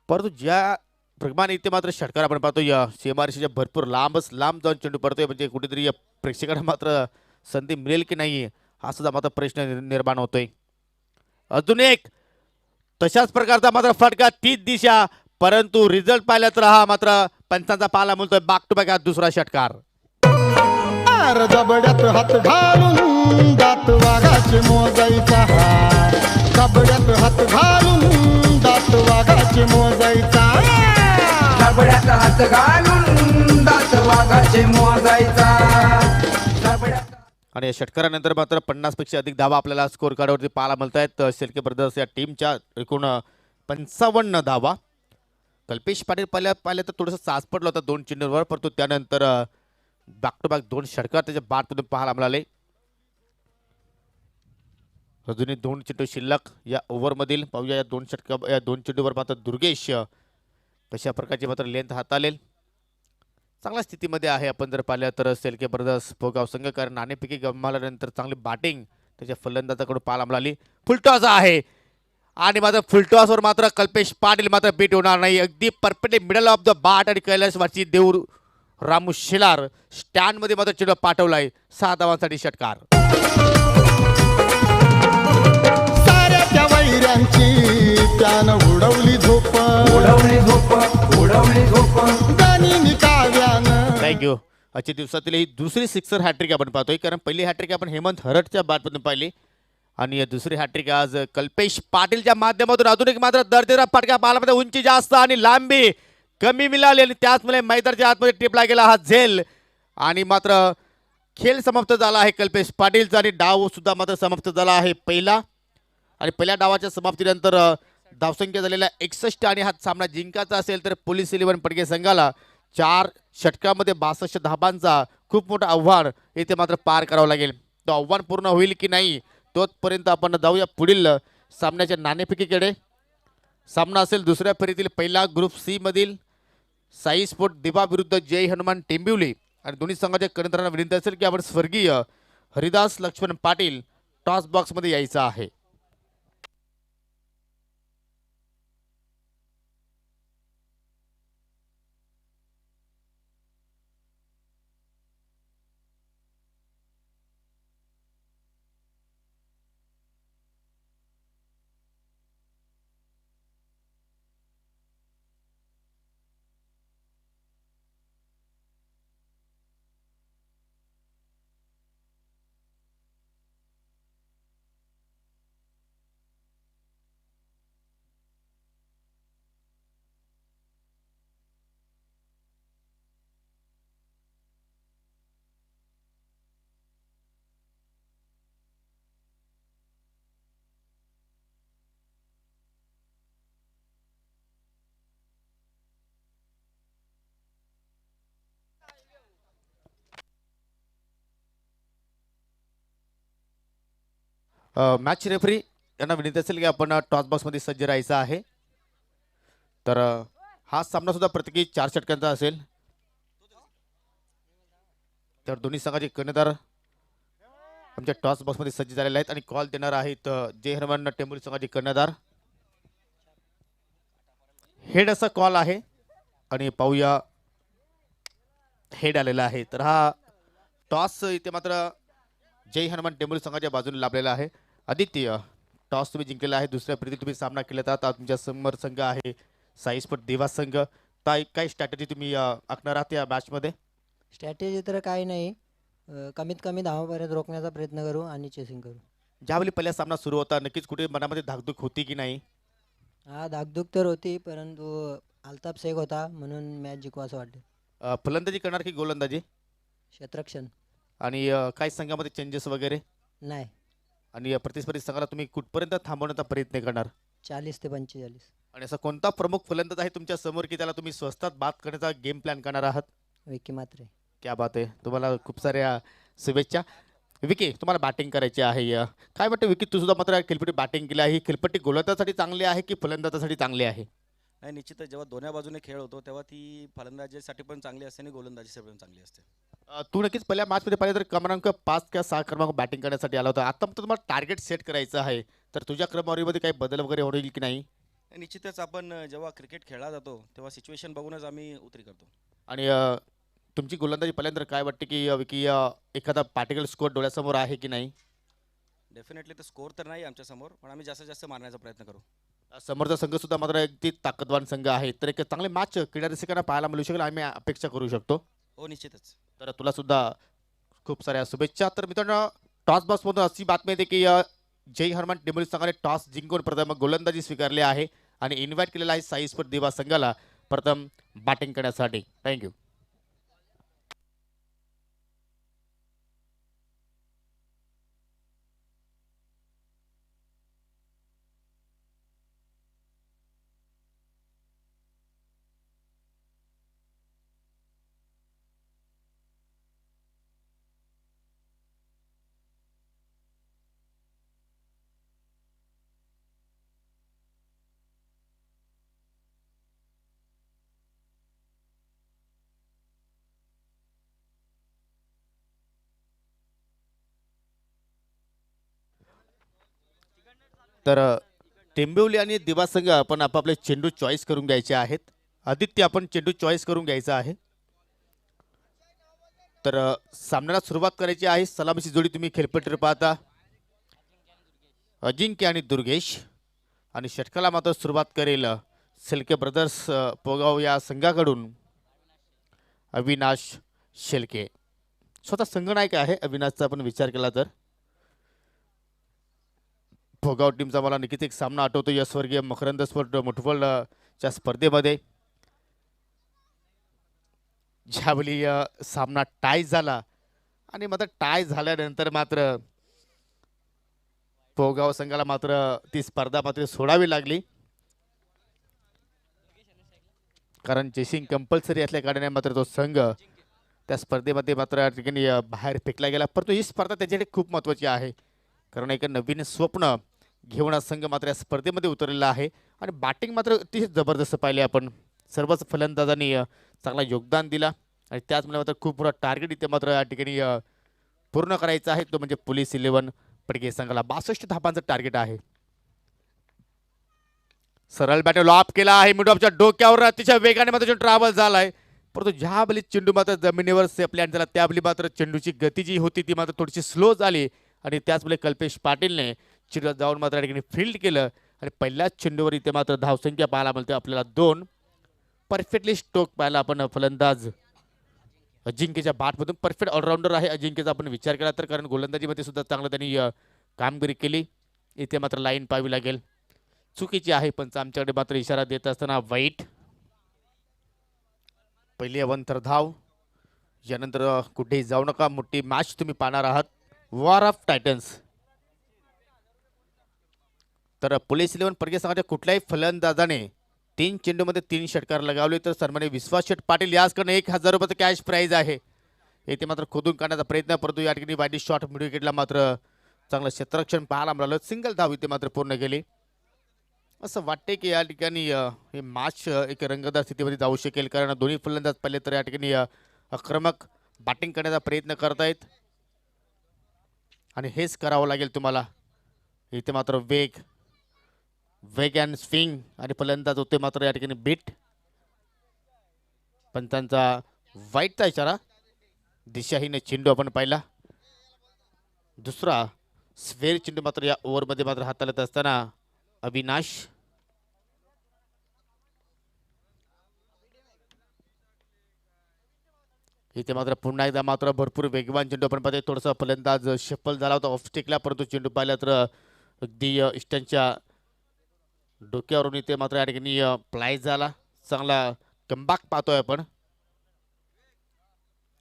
परंतु ज्या प्रमाणे इथे मात्र षटकार आपण पाहतो या सीमारेषेच्या भरपूर लांब जाऊन चेंडू पडतोय, म्हणजे कुठेतरी या प्रेक्षकांना मात्र संधी मिळेल की नाही हा सुद्धा मात्र प्रश्न निर्माण होतोय. अजून एक तशाच प्रकारचा मात्र फटका, तीच दिशा, परंतु रिझल्ट पाहिला तर हा मात्र पंचांचा पाला मिळतोय. बॅक टू बॅक हा दुसरा षटकार. आर जबड्यात हात घालून दात वाघाचे मोजायचा, जबड्यात हात घालून दात वाघाचे मोजायचा, जबड्यात हात घालून दात वाघाचे मोजायचा. जबड्यात आणि या षटकारानंतर मात्र 50 पेक्षा अधिक धावा आपल्याला स्कोर कार्डवरती पाहायला मिळत आहेत. शेलके ब्रदर्स या टीमच्या एकूण 55 धावा. कल्पेश पाटील पाहिलं तर थोडंसं सास पडलं होतं 2 चेंडूंवर, परंतु त्यानंतर बॅक टू बॅक 2 षटकार त्याच्या बॅटमधून पाहायला मिळाले. अजूनही 2 चेंडू शिल्लक या ओव्हरमधील. पाहूया या 2 चेंडूवर मात्र दुर्गेश कशा प्रकारची मात्र लेंथ हाताळेल. चांगल्या स्थितीमध्ये आहे. आपण जर पाहिलं तर सेलके ब्रदर्स पोगाव संघ, कारण नाणेफेकी गमावल्यानंतर चांगली बॅटिंग त्याच्या फलंदाजाकडून पाहायला मिळाली. फुलटॉस आहे आणि मात्र फुलटॉसवर मात्र कल्पेश पाटील मात्र बीट होणार नाही. अगदी perfectly middle of the bat आणि कैलासवासी देऊर रामू शेलार स्टँडमध्ये मात्र चेंडू पाठवलाय. 6 धावांसाठी षटकार. साऱ्या त्या वैऱ्यांची त्यानं उडवली झोप, उडवली झोप उडवली झोप गाणी काव्यानं. थँक्यू. आजच्या दिवसातील ही दुसरी सिक्सर हॅट्रिक आपण पाहतोय, कारण पहिली हॅट्रिक आपण हेमंत हरटच्या बॅटमधून पाहिली आणि दुसरी हॅट्रिक आज कल्पेश पाटीलच्या माध्यमातून. अजून एक मात्र दर्जेदार फटका पाहायला मिळतो. उंची जास्त आणि लांबी कमी मिळाली आणि त्याचमुळे मैदानाच्या आतमध्ये टिपला गेला हा झेल आणि मात्र खेळ समाप्त झाला आहे कल्पेश पाटीलचा आणि डाव सुद्धा मात्र समाप्त झाला आहे पहिला. आणि पहिल्या डावाच्या समाप्तीनंतर धावसंख्या झालेला 61 आणि हा सामना जिंकायचा असेल तर पोलीस 11 पडगे संघाला 4 षटकामध्ये 62 धाबांचा खूप मोठं आव्हान येथे मात्र पार करावं लागेल. तो आव्हान पूर्ण होईल की नाही तोपर्यंत आपण जाऊया पुढील सामन्याच्या नाणेफेकीकडे. सामना असेल दुसऱ्या फेरीतील पहिला ग्रुप सी मधील साई स्पोर्ट दिवा विरुद्ध जय हनुमान टेंबिवली. आणि दोन्ही संघाच्या कर्णधारांना विनंती असेल की आपण स्वर्गीय हरिदास लक्ष्मण पाटील टॉस बॉक्समध्ये यायचं आहे. मॅच रेफरी यांना विनंती असेल की आपण टॉस बॉक्समध्ये सज्ज राहायचं आहे. तर हा सामना सुद्धा प्रत्येकी 4 षटकांचा असेल. तर दोन्ही संघाचे कर्णधार आमच्या टॉस बॉक्समध्ये सज्ज झालेले आहेत आणि कॉल देणार आहेत जय हनुमान टेंबुली संघाचे कर्णधार. हेड असा कॉल आहे आणि पाहूया हेड आलेला आहे. तर हा टॉस इथे मात्र जय हनुमान टेंबुली संघाच्या बाजूने लाभलेला आहे. आदित्य, टॉस तुम्ही जिंकलेला आहे. दुसऱ्या फेरीत तुम्ही सामना केला तर तुमच्या समोर संघ आहे साई स्पोर्ट देवा संघ. काय स्ट्रॅटेजी तुम्ही आखणार आहात या मॅचमध्ये? स्ट्रॅटेजी तर काही नाही, कमीत कमी धावापर्यंत रोखण्याचा प्रयत्न करू आणि चेसिंग करू. ज्यावेळी पहिला सामना सुरू होता नक्कीच कुठे मनामध्ये धाकधूक होती की नाही? हा, धाकधूक तर होती, परंतु अल्ताफ शेख होता म्हणून मॅच जिंकू असं वाटतं. फलंदाजी करणार की गोलंदाजी? क्षेत्ररक्षण आणि काय संघामध्ये चेंजेस वगैरे? नाही. आणि प्रतिस्पर्धी संघाला तुम्ही कुठपर्यंत थांबवण्याचा प्रयत्न करणार? 40 ते 45. आणि असा कोणता प्रमुख फलंदाज आहे तुमच्या समोर की त्याला तुम्ही स्वस्तात बाद करण्याचा गेम प्लॅन करणार आहात? विकी मात्रे. क्या बात आहे. तुम्हाला खूप साऱ्या शुभेच्छा. विकी, तुम्हाला बॅटिंग करायची आहे. काय वाटतं विकी, तू सुद्धा मात्र खेळपट्टी बॅटिंग केली आहे. ही खेळपट्टी गोलंदाजासाठी चांगली आहे की फलंदाजासाठी चांगली आहे? नाही, निश्चितच जेव्हा दोन्ही बाजूने खेळ होतो तेव्हा ती फलंदाजीसाठी पण चांगली असते आणि गोलंदाजीसाठी पण चांगली असते. तू नक्कीच पहिल्या मॅचमध्ये पाहिजे तर क्रमांक 5 किंवा 6 क्रमांक बॅटिंग करण्यासाठी आला होता. आता तुम्हाला टार्गेट सेट करायचं आहे, तर तुझ्या क्रमवारीमध्ये काही बदल वगैरे होईल की नाही? आणि निश्चितच आपण जेव्हा क्रिकेट खेळला जातो तेव्हा सिच्युएशन बघूनच आम्ही उतरी करतो. आणि तुमची गोलंदाजी पहिल्यांदा काय वाटते की विकी एखादा पार्टिकल स्कोर डोळ्यासमोर आहे की नाही? डेफिनेटली तर स्कोर तर नाही आमच्यासमोर, पण आम्ही जास्तीत जास्त मारण्याचा प्रयत्न करू. समोरचा संघ सुद्धा मात्र अगदी ताकदवान संघ आहे, तर एक चांगले मॅच क्रीडा रसिकांना पाहायला मिळू शकेल आम्ही अपेक्षा करू शकतो. हो, निश्चितच. तर तुला सुद्धा खूप साऱ्या शुभेच्छा. तर मित्रांनो, टॉस बॉक्समधून अशी बातमी येते की जय हनुमान टेंबुली संघाने टॉस जिंकून प्रथम गोलंदाजी स्वीकारली आहे आणि इन्व्हाइट केलेला आहे साई स्पोर्ट दिवा संघाला प्रथम बॅटिंग करण्यासाठी. थँक्यू. तर टेंबिवली आणि दिवा संघ आपण आपापले चेंडू चॉईस करून घ्यायचे आहेत. आदित्य आपण चेंडू चॉईस करून घ्यायचा आहे. तर सामन्याला सुरुवात करायची आहे. सलामीची जोडी तुम्ही खेळपट्टीवर पाहता अजिंक्य आणि दुर्गेश आणि षटकाला मात्र सुरुवात करेल शेलके ब्रदर्स पोगाव या संघाकडून अविनाश शेलके. स्वतः संघनायक आहे अविनाशचा आपण विचार केला तर. पोगाव टीमचा मला नक्कीच एक सामना आठवतो या स्वर्गीय मकरंद स्पोर्ट फुटबॉलच्या स्पर्धेमध्ये, ज्यावेळी सामना टाय झाला आणि मात्र टाय झाल्यानंतर मात्र पोगाव संघाला मात्र ती स्पर्धा मात्र सोडावी लागली, कारण चेसिंग कंपल्सरी असल्या कारणाने मात्र तो संघ त्या स्पर्धेमध्ये मात्र या ठिकाणी बाहेर फेकला गेला. परंतु ही स्पर्धा त्याच्यासाठी खूप महत्त्वाची आहे, कारण एक नवीन स्वप्न घेऊन हा संघ मात्र या स्पर्धेमध्ये उतरलेला आहे. आणि बॅटिंग मात्र अतिशय जबरदस्त पाहिले आपण. सर्वच फलंदाजांनी चांगला योगदान दिला आणि त्याचमुळे मात्र खूप मोठा टार्गेट इथे मात्र या ठिकाणी पूर्ण करायचा आहे, तो म्हणजे पोलीस 11 पडके संघाला 62 धापांचं टार्गेट आहे. सरळ बॅटर लॉप केला आहे, मिडऑफच्या डोक्यावर अतिशय वेगाने मात्र ट्रॅव्हल झाला आहे. परंतु ज्या वेळी चेंडू मात्र जमिनीवर सेपलँड झाला त्यावेळी मात्र चेंडूची गती जी होती ती मात्र थोडीशी स्लो झाली आणि त्याचवेळी कल्पेश पाटीलने चेंडू जाऊन मात्र या ठिकाणी फील्ड केलं आणि पहिल्याच चेंडूवर इथे मात्र धावसंख्या पाहायला मिळते आपल्याला 2. परफेक्टली स्ट्रोक पाहायला आपण फलंदाज अजिंक्यच्या बॅटमधून. परफेक्ट ऑलराऊंडर आहे अजिंक्यचा आपण विचार केला तर, कारण गोलंदाजीमध्ये सुद्धा चांगलं त्यांनी कामगिरी केली. इथे मात्र लाईन पाहावी लागेल, चुकीची आहे पंच आमच्याकडे मात्र इशारा देत असताना वाईट. पहिली अवंतर धाव, यानंतर कुठेही जाऊ नका, मोठी मॅच तुम्ही पाहणार आहात, वॉर ऑफ टायटन्स. तर पोलीस 11 पडके संघाच्या कुठल्याही फलंदाजाने 3 चेंडूमध्ये 3 षटकार लगावले तर सन्माननीय विश्वास शेठ पाटील याचकडे 1000 रुपयाचं कॅश प्राईज आहे. येथे मात्र खोदून काढण्याचा प्रयत्न, परंतु या ठिकाणी वाईट शॉट मिड विकेटला मात्र चांगलं क्षेत्ररक्षण पाहायला मिळालं. सिंगल धाव इथे मात्र पूर्ण केली. असं वाटते की या ठिकाणी हे मॅच एक रंगतदार स्थितीमध्ये जाऊ शकेल, कारण दोन्ही फलंदाज पहिले तर या ठिकाणी आक्रमक बॅटिंग करण्याचा प्रयत्न करतायत आणि हेच करावं लागेल तुम्हाला. इथे मात्र वेग अँड स्विंग आणि फलंदाज होते मात्र या ठिकाणी बीट. पंचांचा वाईटचा इशारा, दिशाहीन चेंडू आपण पाहिला. दुसरा स्वेर चेंडू मात्र या ओव्हरमध्ये मात्र हाताळत असताना अविनाश. इथे मात्र पुन्हा एकदा मात्र भरपूर वेगवान चेंडू आपण पाहतोय. थोडासा फलंदाज शफल झाला होता ऑफ स्टिकला, परंतु चेंडू पाहिला तर अगदी इष्टांच्या डोक्यावरून इथे मात्र या ठिकाणी प्लाय झाला. चांगला कमबॅक पाहतोय आपण.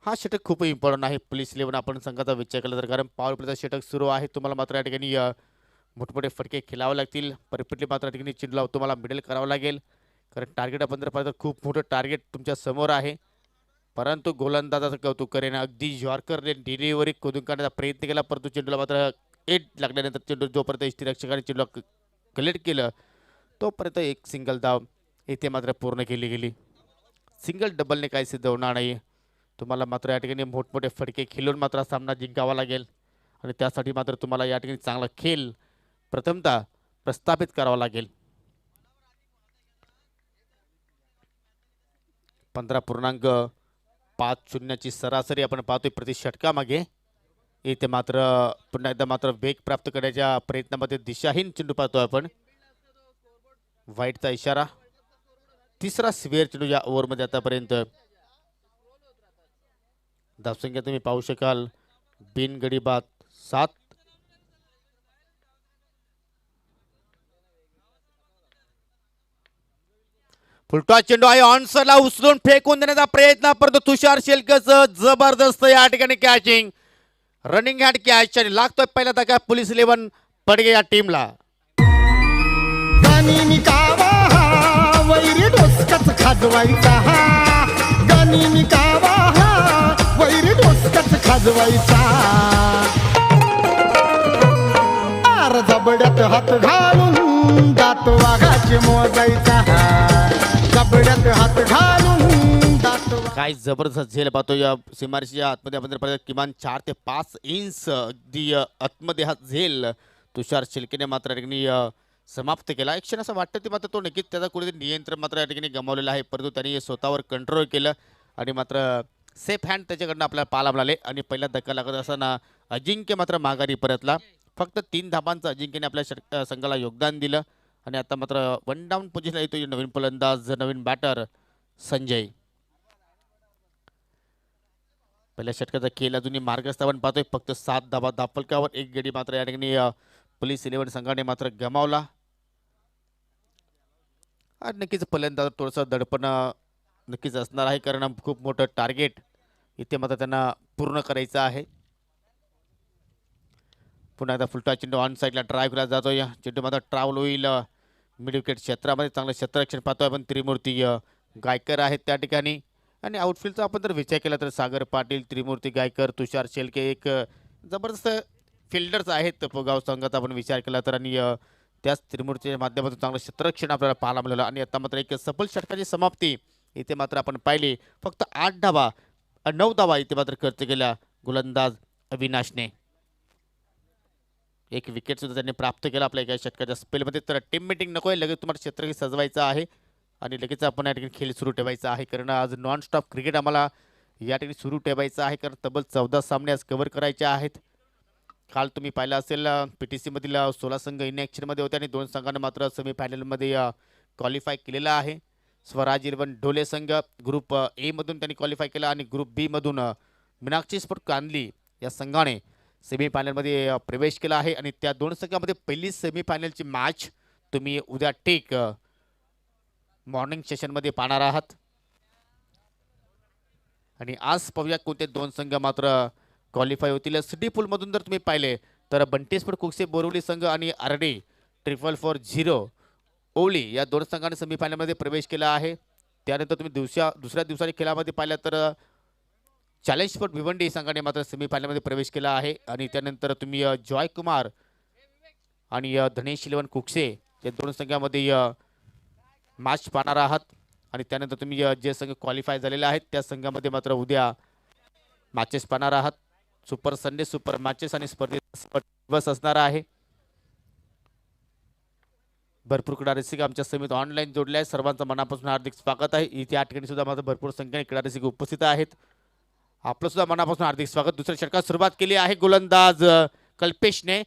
हा षटक खूप इम्पॉर्टंट आहे पोलीस 11 आपण संघाचा विचार केला तर, कारण पॉवर प्लेचा षटक सुरू आहे. तुम्हाला मात्र या ठिकाणी मोठमोठे फटके खेळावे लागतील. परफेक्टली मात्र या ठिकाणी चेंडूला तुम्हाला मिडल करावं लागेल, कारण टार्गेट आपण जर पाहिलं तर खूप मोठं टार्गेट तुमच्या समोर आहे. परंतु गोलंदाजाचं कौतुक करेन, अगदी यॉर्करने डिलिव्हरी खोदून काढण्याचा प्रयत्न केला, परंतु चेंडूला मात्र 8 लागल्यानंतर चेंडू जोपर्यंत यष्टीरक्षकाने चेंडूला कलेक्ट केलं तोपर्यंत एक सिंगल धाव इथे मात्र पूर्ण केली गेली. सिंगल डबलने काही सिद्ध होणार नाही. तुम्हाला मात्र या ठिकाणी मोठमोठे फटके खेळून मात्र सामना जिंकावा लागेल आणि त्यासाठी मात्र तुम्हाला या ठिकाणी चांगला खेळ प्रथमतः प्रस्थापित करावा लागेल. 15.50 सरासरी आपण पाहतोय प्रति षटकामागे. इथे मात्र पुन्हा एकदा मात्र वेग प्राप्त करण्याच्या प्रयत्नामध्ये दिशाहीन चेंडू पाहतोय आपण. वाईटचा इशारा. तिसरा स्वेअर चेंडू या ओव्हरमध्ये आतापर्यंत. धावसंख्या तुम्ही पाहू शकाल बिनगडी बाद 7. फुलटॉस चेंडू आहे, ऑनसरला उचलून फेकून देण्याचा प्रयत्न, परंतु तुषार शेलकेचं जबरदस्त या ठिकाणी कॅचिंग, रनिंग हँड कॅच आणि लागतोय पहिला धक्का पोलीस 11 पडगे या टीमला. गाणी निकावा हा वैरी डोसकच खाजवायचा, गाणी निकावा हा वैरी डोसकच खाजवायचा. आर जबड्यात हात घालून दात वाघाचे मोजायचा, जबड्यात हात घालून दात. काय जबरदस्त झेल पाहतो या सीमारेषेच्या आतमध्ये आपण जर पाहिलं किमान 4 ते 5 इंच अगदी आतमध्ये हा झेल तुषार शेळकेने मात्र या ठिकाणी समाप्त केला. एक क्षण असं वाटतं ते मात्र तो नक्कीच त्याचा कुठेतरी नियंत्रण मात्र या ठिकाणी गमावलेलं आहे, परंतु त्यांनी स्वतःवर कंट्रोल केलं आणि मात्र सेफ हँड त्याच्याकडनं आपल्याला पाहायला मिळाले. आणि पहिला धक्का लागत असताना अजिंक्य मात्र माघारी परतला. फक्त 3 धाबांचं अजिंक्यने आपल्या संघाला योगदान दिलं आणि आता मात्र 1 डाऊन पोझिशनला येतो नवीन फलंदाज, नवीन बॅटर संजय. पहिल्या षटकाचा खेळ अजूनही मार्गस्थ आपण पाहतोय. फक्त 7 धाबा धापलकावर 1 गडी मात्र या ठिकाणी पोलीस 11 संघाने मात्र गमावला. आणि नक्कीच फलंदाज थोडंसं दडपण नक्कीच असणार आहे, कारण खूप मोठं टार्गेट इथे मात्र त्यांना पूर्ण करायचं आहे. पुन्हा एकदा फुलटा चेंडू ऑन साईडला ड्राईव्ह केला जातो. या चेंडू मात्र ट्रॅव्हल होईल मिड विकेट क्षेत्रामध्ये. चांगलं क्षेत्ररक्षण पाहतोय आपण. त्रिमूर्ती गायकर आहेत त्या ठिकाणी. आणि आउटफील्डचा आपण जर विचार केला तर सागर पाटील, त्रिमूर्ती गायकर, तुषार शेळके एक जबरदस्त फिल्डर्स आहेत गाव संघाचा आपण विचार केला तर. आणि त्याच त्रिमूर्तीच्या माध्यमातून चांगलं क्षेत्ररक्षण आपल्याला पाहायला मिळालं. आणि आता मात्र एक सफल षटकाची समाप्ती इथे मात्र आपण पाहिली. फक्त 9 धाबा इथे मात्र खर्च केल्या गोलंदाज अविनाशने. एक विकेट सुद्धा त्यांनी प्राप्त केला आपल्या एका षटकाच्या स्पेलमध्ये. तर टीम मीटिंग नको आहे, लगेच तुम्हाला क्षेत्र सजवायचं आहे आणि लगेच आपण या ठिकाणी खेळ सुरू ठेवायचा आहे, कारण आज नॉन स्टॉप क्रिकेट आम्हाला या ठिकाणी सुरू ठेवायचं आहे, कारण तब्बल 14 सामने आज कव्हर करायचे आहेत. काल तुम्ही पाहिलं असेल PTC मधील 16 संघ इनॅक्शनमध्ये होते आणि 2 संघांना मात्र सेमीफायनलमध्ये क्वालिफाय केलेला आहे. स्वराज 11 ढोले संघ ग्रुप A मधून त्यांनी क्वालिफाय केला आणि ग्रुप B मधून मीनाक्षी स्पोर्ट कांदली या संघाने सेमीफायनलमध्ये प्रवेश केला आहे. आणि त्या 2 संघांमध्ये पहिली सेमीफायनलची मॅच तुम्ही उद्या टेक मॉर्निंग सेशनमध्ये पाहणार आहात. आणि आज पाहूया कोणते 2 संघ मात्र क्वालिफाय होतील. सिटी पूलमधून जर तुम्ही पाहिले तर बंटी स्पोर्ट कुकसे बोरिवली संघ आणि RD 444 ओवली या 2 संघांनी सेमीफायनलमध्ये प्रवेश केला आहे. त्यानंतर तुम्ही दुसऱ्या दिवसाच्या खेळामध्ये पाहिलं तर चॅलेंज स्पोर्ट भिवंडी संघाने मात्र सेमीफायनलमध्ये प्रवेश केला आहे. आणि त्यानंतर तुम्ही जॉय कुमार आणि धनेश 11 कुकसे या 2 संघामध्ये मॅच पाहणार आहात. आणि त्यानंतर तुम्ही जे संघ क्वालिफाय झालेले आहेत त्या संघामध्ये मात्र उद्या मॅचेस पाहणार आहात. सुपर संडे सुपर मॅचेस आणि स्पर्धेचा दिवस असणार आहे. भरपूर क्रीडारसिक आमच्या समितीत ऑनलाईन जोडले आहेत. सर्वांचं मनापासून हार्दिक स्वागत आहे. इथे या ठिकाणी सुद्धा मात्र भरपूर संख्येने क्रीडारसिक उपस्थित आहेत. आपलं सुद्धा मनापासून हार्दिक स्वागत. दुसऱ्या षटकात सुरुवात केली आहे गोलंदाज कल्पेशने.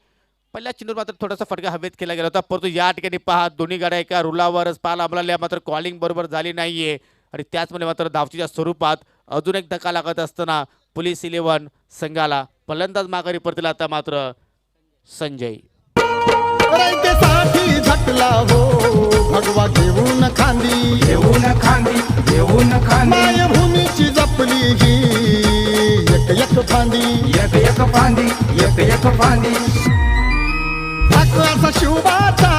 पहिल्या चेंडूवर मात्र थोडासा फटका हवेत केला गेला होता, परंतु या ठिकाणी पहा दोन्ही गाड्या एका रुलावरच पाहायला मिळाल्या. मात्र कॉलिंग बरोबर झाली नाहीये आणि त्याचमुळे मात्र धावचीच्या स्वरूपात अजून एक धक्का लागत असताना पोलीस 11 संघाला फलंदाज माघारी परतला. आता मात्र संजय रयतेसाठी झटला हो भगवा घेऊन खांदी, घेऊन खांदी मायभूमीची जपली ही एक फांदी, एक फांदी ठाकव्याचा शिवबाचा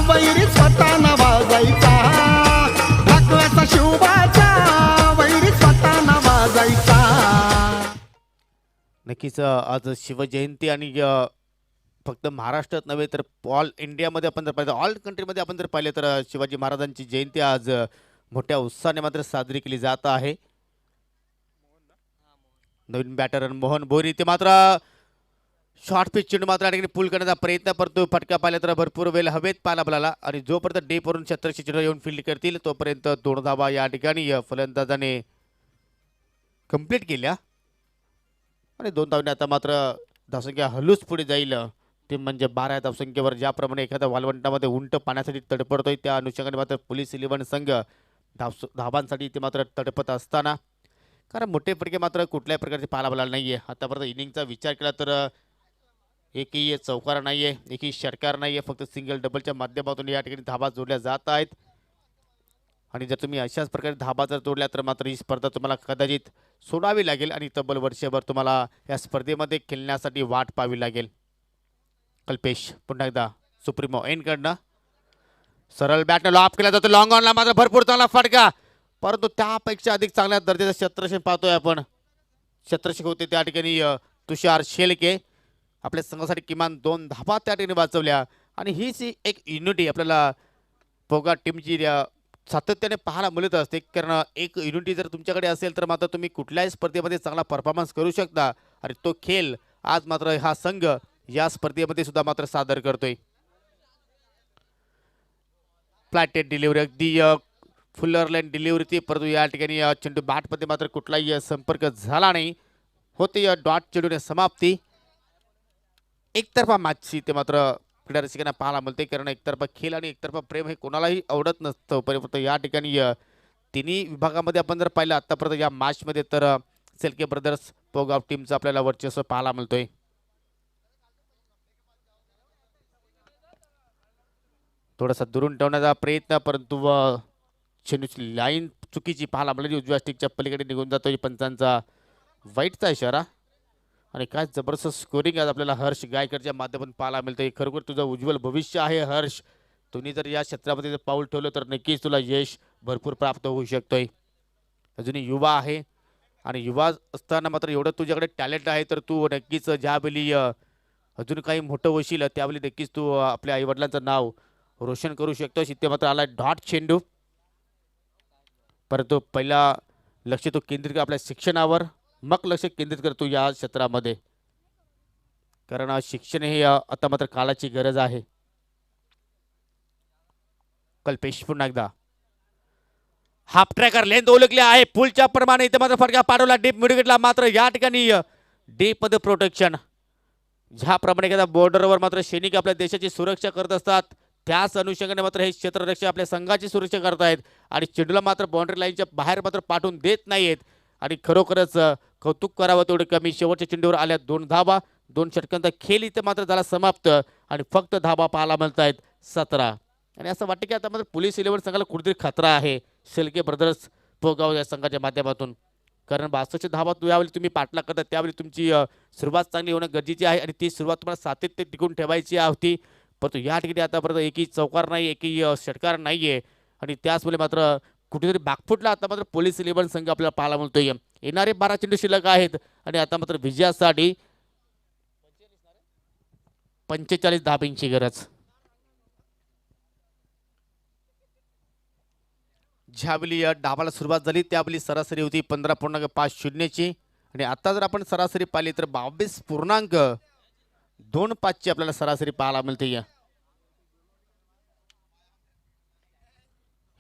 वैरी स्वतः न वाजायचा, ठाकव्याचा शिवबाचा वैरी स्वतः न वाजायचा. नक्कीच आज शिवजयंती आणि फक्त महाराष्ट्रात नव्हे तर ऑल इंडियामध्ये आपण जर पाहिलं, ऑल कंट्रीमध्ये आपण जर पाहिलं तर शिवाजी महाराजांची जयंती आज मोठ्या उत्साहाने मात्र साजरी केली जात आहे. नवीन बॅटर मोहन बोरी ते मात्र शॉर्ट पिच चेंडू मात्र या पुल करण्याचा प्रयत्न करतो. फटका पाहिला तर भरपूर वेळ हवेत पाहायला मिळाला आणि जोपर्यंत डे वरून 76 चेंडू येऊन फील्ड करतील तोपर्यंत 2 धावा या ठिकाणी फलंदाजाने कंप्लीट केल्या आणि 2 धावांनी आता मात्र धावसंख्या हलूच पुढे जाईल. ते म्हणजे 12 धावसंख्येवर ज्याप्रमाणे एखाद्या वालवंटामध्ये उंट पाण्यासाठी तडपडतोय त्या अनुषंगाने मात्र पोलीस 11 संघ धावांसाठी ते मात्र तडपत असताना, कारण मोठे फटके मात्र कुठल्याही प्रकारचे पाहायला मिळाले नाहीये. आतापर्यंत इनिंगचा विचार केला तर एकही चौकार नाहीये, एकही षटकार नाहीये, फक्त सिंगल डबलच्या माध्यमातून या ठिकाणी धाबा जोडल्या जात आहेत. आणि जर तुम्ही अशाच प्रकारे धाबा जर जोडल्या तर मात्र ही स्पर्धा तुम्हाला कदाचित सोडावी लागेल आणि तब्बल वर्षभर तुम्हाला या स्पर्धेमध्ये खेळण्यासाठी वाट पाहावी लागेल. कल्पेश पुन्हा एकदा सुप्रीमो एनकडनं सरळ बॅटनं लॉप केला जातो. लॉंग ऑनला मात्र भरपूर चांगला फटका, परंतु त्यापेक्षा अधिक चांगल्या दर्जाचं क्षेत्ररक्षण पाहतोय आपण. क्षेत्ररक्षक होते त्या ठिकाणी तुषार शेळके. आपल्या संघासाठी किमान 2 धाबा त्या ठिकाणी वाचवल्या आणि हीच एक युनिटी आपल्याला पोगा टीमची सातत्याने पाहायला मिळत असते. कारण एक युनिटी जर तुमच्याकडे असेल तर मात्र तुम्ही कुठल्याही स्पर्धेमध्ये चांगला परफॉर्मन्स करू शकता आणि तो खेळ आज मात्र हा संघ या स्पर्धेमध्ये सुद्धा मात्र सादर करतोय. फ्लॅटेड डिलिव्हरी अगदी फुल्लर लाईन डिलिव्हरी ती, परंतु या ठिकाणी चेंडू बॅटमध्ये मात्र कुठलाही संपर्क झाला नाही. होते डॉट चेंडूने समाप्ती. एकतर्फा मॅचची ते मात्र क्रीडा रसिकांना पाहायला मिळते, कारण एकतर्फा खेळ आणि एकतर्फा प्रेम हे कोणालाही आवडत नसतं. परंतु या ठिकाणी तिन्ही विभागामध्ये आपण जर पाहिलं आतापर्यंत या मॅचमध्ये तर सेल्के ब्रदर्स पोगाव टीमचं आपल्याला वर्चस्व पाहायला मिळतोय. थोडासा दुरून ठेवण्याचा प्रयत्न, परंतु चेंडूची लाईन चुकीची पाहायला मिळाली. उजव्या स्टिकच्या पलीकडे निघून जातोय पंचांचा वाईटचा इशारा. आणि काय जबरदस्त स्कोरिंग आज आपल्याला हर्ष गायकरच्या माध्यमातून पाहायला मिळतं. खरोखर तुझं उज्ज्वल भविष्य आहे हर्ष. तुम्ही जर या क्षेत्रामध्ये जर पाऊल ठेवलं तर नक्कीच तुला यश भरपूर प्राप्त होऊ शकतोय. अजूनही युवा आहे आणि युवा असताना मात्र एवढं तुझ्याकडे टॅलेंट आहे, तर तू नक्कीच ज्यावेळी अजून काही मोठं होशील त्यावेळी नक्कीच तू आपल्या आईवडिलांचं नाव रोशन करू शकतोस. इथे मात्र आला डॉट चेंडू, परंतु पहिला लक्ष तो केंद्रित कर आपल्या शिक्षणावर, मग लक्ष केंद्रित करतो या क्षेत्रामध्ये, कारण शिक्षण हे आता मात्र काळाची गरज आहे. कल्पेश पुन्हा एकदा हाफ ट्रॅकर लेंथ ओळखली आहे पुलच्या प्रमाणे. इथे मात्र फटका पाठवला डीप मिडविकेटला, मात्र या ठिकाणी डीप मध्ये प्रोटेक्शन. ज्याप्रमाणे एखाद्या बॉर्डरवर मात्र सैनिक आपल्या देशाची सुरक्षा करत असतात, त्याच अनुषंगाने मात्र हे क्षेत्ररक्षक आपल्या संघाची सुरक्षा करत आहेत आणि चेंडूला मात्र बाउंड्री लाईनच्या बाहेर मात्र पाठवून देत नाहीत. आणि खरोखरच कौतुक करावं तेवढं कमी. शेवटच्या चेंडूवर आल्या 2 धाबा, 2 षटकांचा खेळ इथे मात्र झाला समाप्त आणि फक्त धाबा पाहायला मिळत आहेत 17. आणि असं वाटतं की आता मात्र पोलीस 11 संघाला कुठेतरी खतरा आहे शेलके ब्रदर्स पोगाव या संघाच्या माध्यमातून, कारण 62 धाबा यावेळी तुम्ही पाठलाग करता त्यावेळी तुमची सुरुवात चांगली होणं गरजेची आहे आणि ती सुरुवात तुम्हाला सातत्य टिकून ठेवायची होती. परंतु या ठिकाणी आतापर्यंत एकही चौकार नाही, एकही षटकार नाही आहे आणि त्याचमुळे मात्र कुठेतरी बागफुटला आता मात्र पोलीस 11 संघ आपल्याला पाहायला मिळतोय. येणारे 12 चेंडू शिल्लक आहेत आणि आता मात्र विजयासाठी 45 धाब्यांची गरज. ज्यावेळी डावाला सुरुवात झाली त्यावेळी सरासरी होती 15.50ची आणि आता जर आपण सरासरी पाहिली तर 22.25ची आपल्याला सरासरी पाहायला मिळते.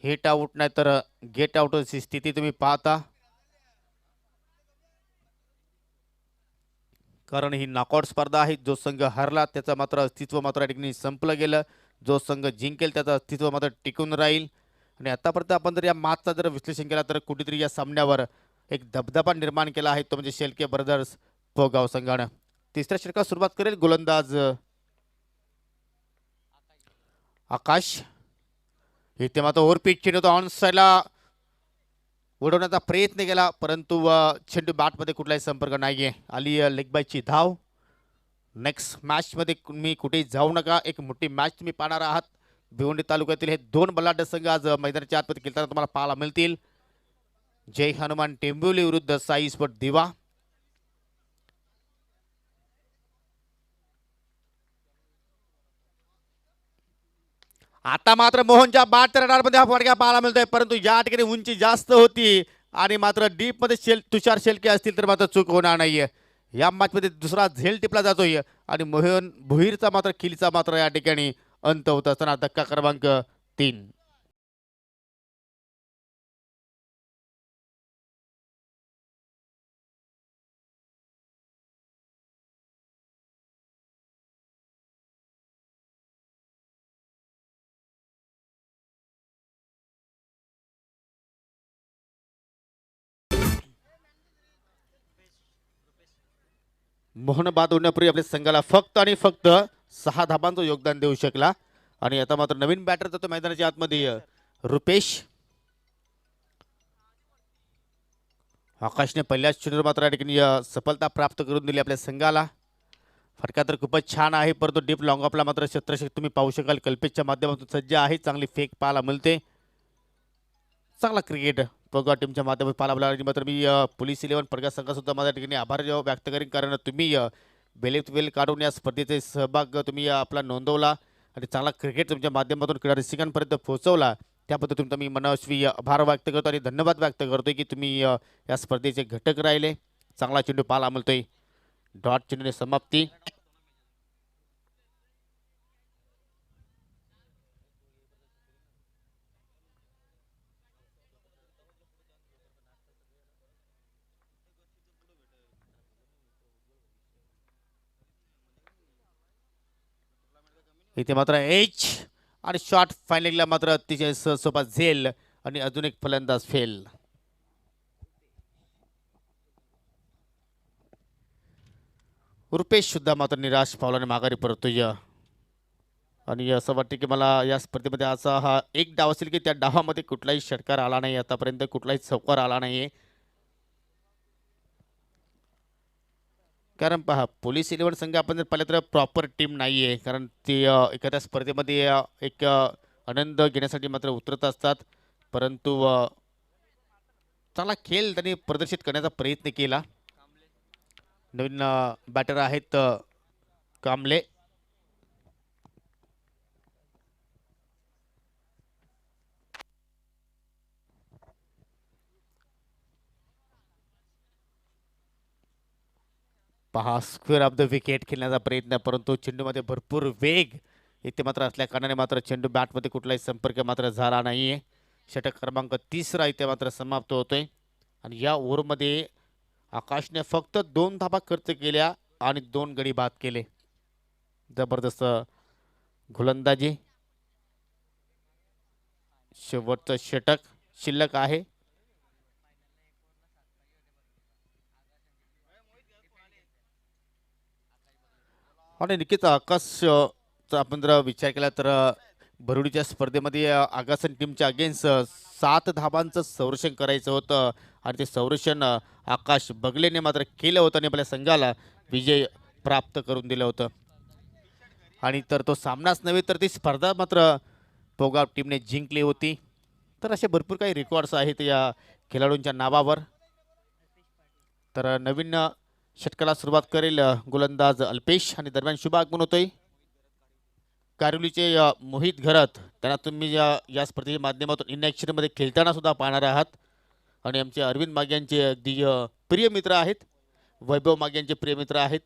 हिट आउट नाही तर गेट आउटची स्थिती तुम्ही पाहता, कारण ही नॉकआउट स्पर्धा आहे. जो संघ हरला त्याचं मात्र अस्तित्व मात्र या ठिकाणी संपलं गेलं, जो संघ जिंकेल त्याचं अस्तित्व मात्र टिकून राहील. आणि आतापर्यंत आपण जर या मॅचचा जर विश्लेषण केला तर कुठेतरी या सामन्यावर एक धबधबा निर्माण केला आहे, तो म्हणजे शेलके ब्रदर्स पोगाव संघानं. तिसऱ्या षटकात सुरुवात करेल गोलंदाज आकाश. इथे मात्र ओव्हरपीच चेंडू ऑन साईडला उडवण्याचा प्रयत्न केला, परंतु चेंडू बॅटमध्ये कुठलाही संपर्क नाही आहे. आली लेग बायची धाव. नेक्स्ट मॅचमध्ये तुम्ही कुठेही जाऊ नका, एक मोठी मॅच तुम्ही पाहणार आहात. भिवंडी तालुक्यातील हे 2 बलाढ्य संघ आज मैदानाच्या आतमध्ये खेळताना तुम्हाला पाहायला मिळतील. जय हनुमान टेंबिवली विरुद्ध साई स्पोर्ट दिवा. आता मात्र मोहनच्या बॅटच्या रडारमध्ये हा फटका पाहायला मिळतोय, परंतु या ठिकाणी उंची जास्त होती आणि मात्र डीप मध्ये तुषार शेलके असतील तर मात्र चूक होणार नाहीये. या मॅचमध्ये दुसरा झेल टिपला जातोय आणि मोहन भुईरचा मात्र खिलीचा मात्र या ठिकाणी अंत होत असताना धक्का क्रमांक 3. मोहन बाद होण्यापूर्वी आपल्या संघाला फक्त आणि फक्त 6 धाबांचं योगदान देऊ शकला. आणि आता मात्र नवीन बॅटर जातो मैदानाच्या आतमध्ये रुपेश. आकाशने पहिल्याच चेंडूवर मात्र या ठिकाणी सफलता प्राप्त करून दिली आपल्या संघाला. फटका तर खूपच छान आहे, परंतु डीप लॉंग ऑफला मात्र क्षेत्ररक्षक तुम्ही पाहू शकाल कल्पेशच्या माध्यमातून सज्ज आहे. चांगली फेक पाहायला मिळते, चांगला क्रिकेट पोगाव टीमच्या माध्यमातून पाहायला मिळाला. मात्र मी पोलीस 11 पडगा संघासुद्धा माझ्या ठिकाणी आभार व्यक्त करेन, कारण तुम्ही बेलेत वेल काढून या स्पर्धेचे सहभाग तुम्ही आपला नोंदवला आणि चांगला क्रिकेट तुमच्या माध्यमातून क्रीडा रसिकांपर्यंत पोहोचवला. त्याबद्दल तुमचा मी मनस्वी आभार व्यक्त करतो आणि धन्यवाद व्यक्त करतोय की तुम्ही या स्पर्धेचे घटक राहिले. चांगला चेंडू पाहायला मिळतोय, डॉट चेंडूने समाप्ती. इथे मात्र एच आणि शॉट फायनलला मात्र अतिशय सोपा झेल आणि अजून एक फलंदाज फेल. रुपेश सुद्धा मात्र निराश पावलाने माघारी परतोय आणि असं वाटतं की मला या स्पर्धेमध्ये असा हा एक डाव असेल की त्या डावामध्ये कुठलाही षटकार आला नाही, आतापर्यंत कुठलाही चौकार आला नाहीये. कारण पहा पोलीस 11 संघ आपण जर पाहिलं तर प्रॉपर टीम नाही आहे, कारण ती एखाद्या स्पर्धेमध्ये एक आनंद घेण्यासाठी मात्र उतरत असतात, परंतु चांगला खेळ त्यांनी प्रदर्शित करण्याचा प्रयत्न केला. नवीन बॅटर आहेत कांबळे. पहा स्क्वेअर ऑफ द विकेट खेळण्याचा प्रयत्न, परंतु चेंडूमध्ये भरपूर वेग इथे मात्र असल्या कारणाने मात्र चेंडू बॅटमध्ये कुठलाही संपर्क मात्र झाला नाहीये. षटक क्रमांक 3 इथे मात्र समाप्त होतोय आणि या ओव्हरमध्ये आकाशने फक्त 2 धाबा खर्च केल्या आणि 2 गडी बाद केले. जबरदस्त गोलंदाजी. शेवटचं षटक शिल्लक आहे. आणि नक्कीच आकाशचा आपण जर विचार केला तर भरुडीच्या स्पर्धेमध्ये आगासन टीमच्या अगेन्स्ट 7 धाबांचं संरक्षण करायचं होतं आणि ते संरक्षण आकाश बगलेने मात्र केलं होतं आणि आपल्या संघाला विजय प्राप्त करून दिलं होतं. आणि तर तो सामनाच नव्हे तर ती स्पर्धा मात्र पोगाव टीमने जिंकली होती. तर असे भरपूर काही रेकॉर्ड्स आहेत या खेळाडूंच्या नावावर. तर नवीन षटकाला सुरुवात करेल गोलंदाज अल्पेश आणि दरम्यान शुभ आगमन होतोय कारुलीचे मोहित घरत. त्यांना तुम्ही या स्पर्धेच्या माध्यमातून इन ॲक्शनमध्ये खेळताना सुद्धा पाहणार आहात आणि आमचे अरविंद मागे यांचे अगदी प्रिय मित्र आहेत, वैभव मागे यांचे प्रिय मित्र आहेत.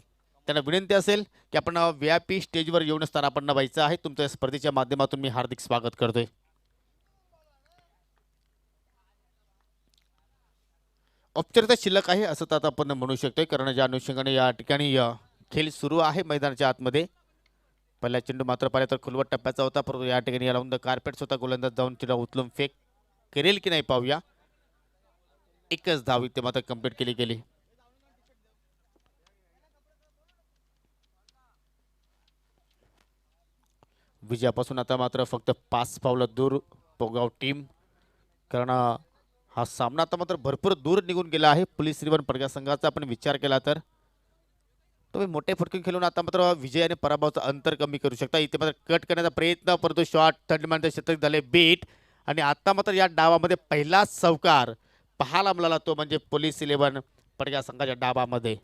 त्यांना विनंती असेल की आपण VIP स्टेजवर येऊन स्थानापन्न व्हायचं आहे. तुमच्या या स्पर्धेच्या माध्यमातून मी हार्दिक स्वागत करतोय. औपचारिकता शिल्लक आहे असं तर आता आपण म्हणू शकतोय, कारण ज्या अनुषंगाने या ठिकाणी खेळ सुरू आहे मैदानाच्या आतमध्ये. पहिला चेंडू मात्र पाहिला तर खुलवट टप्प्याचा होता, परंतु या ठिकाणी याला उंद कार्पेट स्वतः गोलंदाज जाऊन चेंडू उचलून फेक करेल की नाही पाहूया. एकच धाव इथे मात्र कंप्लीट केली गेली. विजयापासून आता मात्र फक्त 5 पावलं दूर पोगाव टीम, कारण हा सामना आता मात्र भरपूर दूर निघून गेला आहे. पोलीस 11 पडगा संघाचा आपण विचार केला तर तुम्ही मोठे फटके खेळून आता मात्र विजय आणि पराभवाचं अंतर कमी करू शकता. इथे मात्र कट करण्याचा प्रयत्न, परंतु शॉट थर्ड शतक झाले बीट आणि आता मात्र या डावामध्ये पहिला चौकार पाहायला मिळाला, तो म्हणजे पोलीस 11 पडगा संघाच्या डावामध्ये.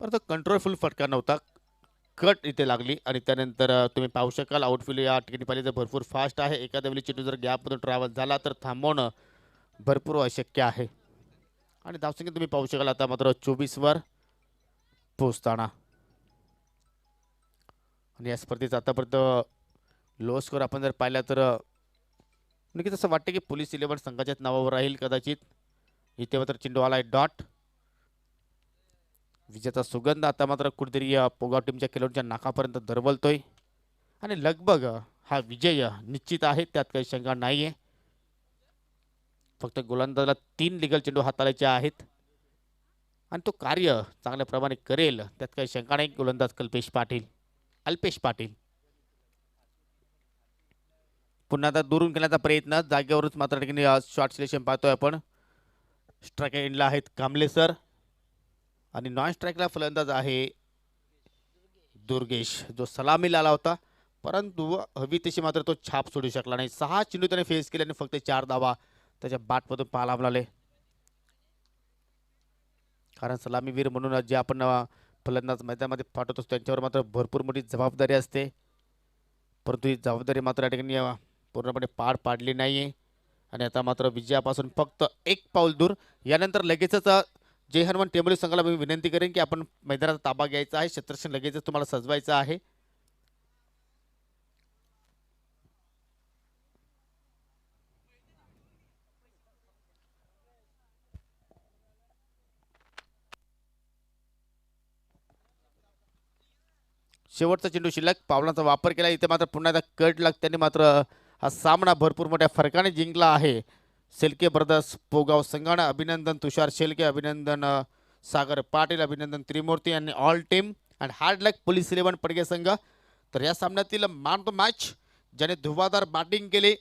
परंतु कंट्रोलफुल फटका नव्हता, कट इथे लागली आणि त्यानंतर तुम्ही पाहू शकाल आउटफील्ड या ठिकाणी पाहिजे तर भरपूर फास्ट आहे. एखाद्या वेळी चेंडू जर गॅपमधून ट्रॅव्हल झाला तर थांबवणं भरपूर अशक्य आहे. आणि धावसंख्या तुम्ही पाहू शकाल आता मात्र 24 पोहोचताना. आणि या स्पर्धेचा आतापर्यंत लो स्कोर आपण जर पाहिला तर नक्कीच असं वाटतं की पोलीस 11 संघाच्याच नावावर राहील कदाचित. इथे मात्र चेंडू आलाय डॉट. विजेचा सुगंध आता मात्र कुठेतरी पोगाव टीमच्या खेळाडूंच्या नाकापर्यंत दरवलतोय आणि लगभग हा विजय निश्चित आहे, त्यात काही शंका नाही आहे. फक्त गोलंदाजाला 3 लिगल चेंडू हाताळायचे आहेत आणि तो कार्य चांगल्या प्रमाणे करेल, त्यात काही शंका नाही. गोलंदाज अल्पेश पाटील पुन्हा आता दुरून खेळण्याचा प्रयत्न, जागेवरच मात्र ठिकाणी शॉर्ट सिलेक्शन पाहतोय आपण. स्ट्राईक एंडला आहेत कांबळे सर आणि नॉन स्ट्राईकला फलंदाज आहे दुर्गेश, जो सलामीला आला होता, परंतु हवी तशी मात्र तो छाप सोडू शकला नाही. 6 चेंडू त्याने फेस केले आणि फक्त 4 धावा त्याच्या बॅटमधून पाहायला मिळाले. कारण सलामीवीर म्हणून जे आपण फलंदाज मैदानामध्ये पाठवतो त्यांच्यावर मात्र भरपूर मोठी जबाबदारी असते, परंतु ही जबाबदारी मात्र या ठिकाणी पूर्णपणे पार पाडली नाही आहे. आणि आता मात्र विजयापासून फक्त 1 पाऊल दूर. यानंतर लगेचच जय हनुमान टेंबोली संघाला मी विनंती करेन की आपण मैदानाचा ताबा घ्यायचा आहे, क्षेत्ररक्षण लगेचच तुम्हाला सजवायचं आहे. शेवटचा चेंडू शिल्लक, पावलांचा वापर केला. इथे मात्र पुन्हा एकदा कट लक त्यांनी मात्र हा सामना भरपूर मोठ्या फरकाने जिंकला आहे. शेलके ब्रदर्स पोगाव संघानं. अभिनंदन तुषार शेलके, अभिनंदन सागर पाटील, अभिनंदन त्रिमूर्ती आणि all team and hard luck police 11 Padge संघ. तर या सामन्यातील मॅन ऑफ द मॅच ज्याने धुवाधार बॅटिंग केली,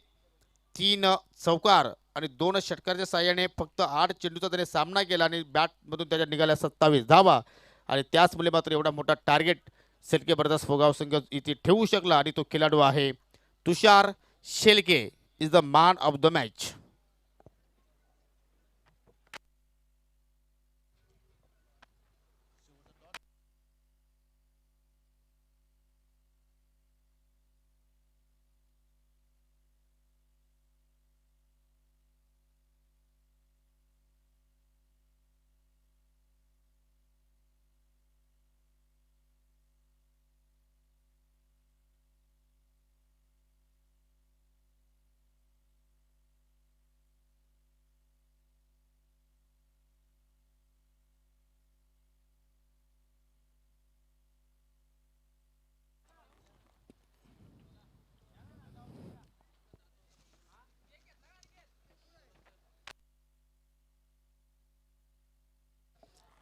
3 चौकार आणि 2 षटकाराच्या साहाय्याने फक्त 8 चेंडूचा त्याने सामना केला आणि बॅटमधून त्याच्या निघाल्या 27 धावा आणि त्याचमुळे मात्र एवढा मोठा टार्गेट शेलके ब्रदर्स फोगाव संघ इथे ठेवू शकला आणि तो खेळाडू आहे Tushar Shelke is the man of the match.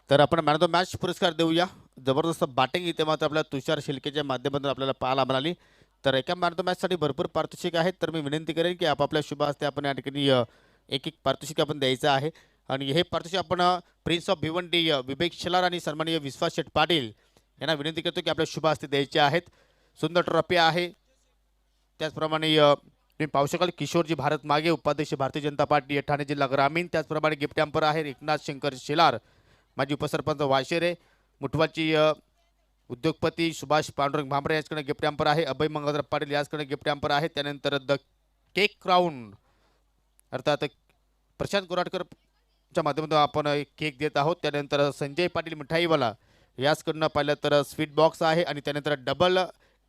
तर आपण मॅन ऑफ द मॅच पुरस्कार देऊया. जबरदस्त बॅटिंग इथे मात्र आपल्या तुषार शेलकेच्या माध्यमातून आपल्याला पाहायला मिळाली. तर एका मॅन ऑफ द मॅचसाठी भरपूर पारितोषिक आहेत. तर मी विनंती करेन की आपापल्या शुभ हस्ते आपण या ठिकाणी एक पारितोषिक आपण द्यायचं आहे आणि हे पारितोषिक आपण प्रिन्स ऑफ भिवंडी विवेक शेलार आणि सन्माननीय विश्वास शेठ पाटील यांना विनंती करतो की आपल्या शुभ हस्ते द्यायचे आहेत. सुंदर ट्रॉफी आहे. त्याचप्रमाणे तुम्ही पाहू शकाल किशोरजी भारत मागे, उपाध्यक्ष भारतीय जनता पार्टी ठाणे जिल्हा ग्रामीण. त्याचप्रमाणे गिफ्ट हॅम्पर आहे एकनाथ शंकर शेलार, माजी उपसरपंच वाशेरे. मुठवाची उद्योगपती सुभाष पांडुरंग भांबरे याचकडे गिफ्ट हॅम्पर आहे. अभय मंगळराव पाटील याचकडे गिफ्ट हॅम्पर आहे. त्यानंतर द केक क्राऊन अर्थात प्रशांत गोराटकरच्या माध्यमातून आपण एक केक देत आहोत. त्यानंतर संजय पाटील मिठाईवाला याचकडनं पाहिलं तर स्वीट बॉक्स आहे आणि त्यानंतर डबल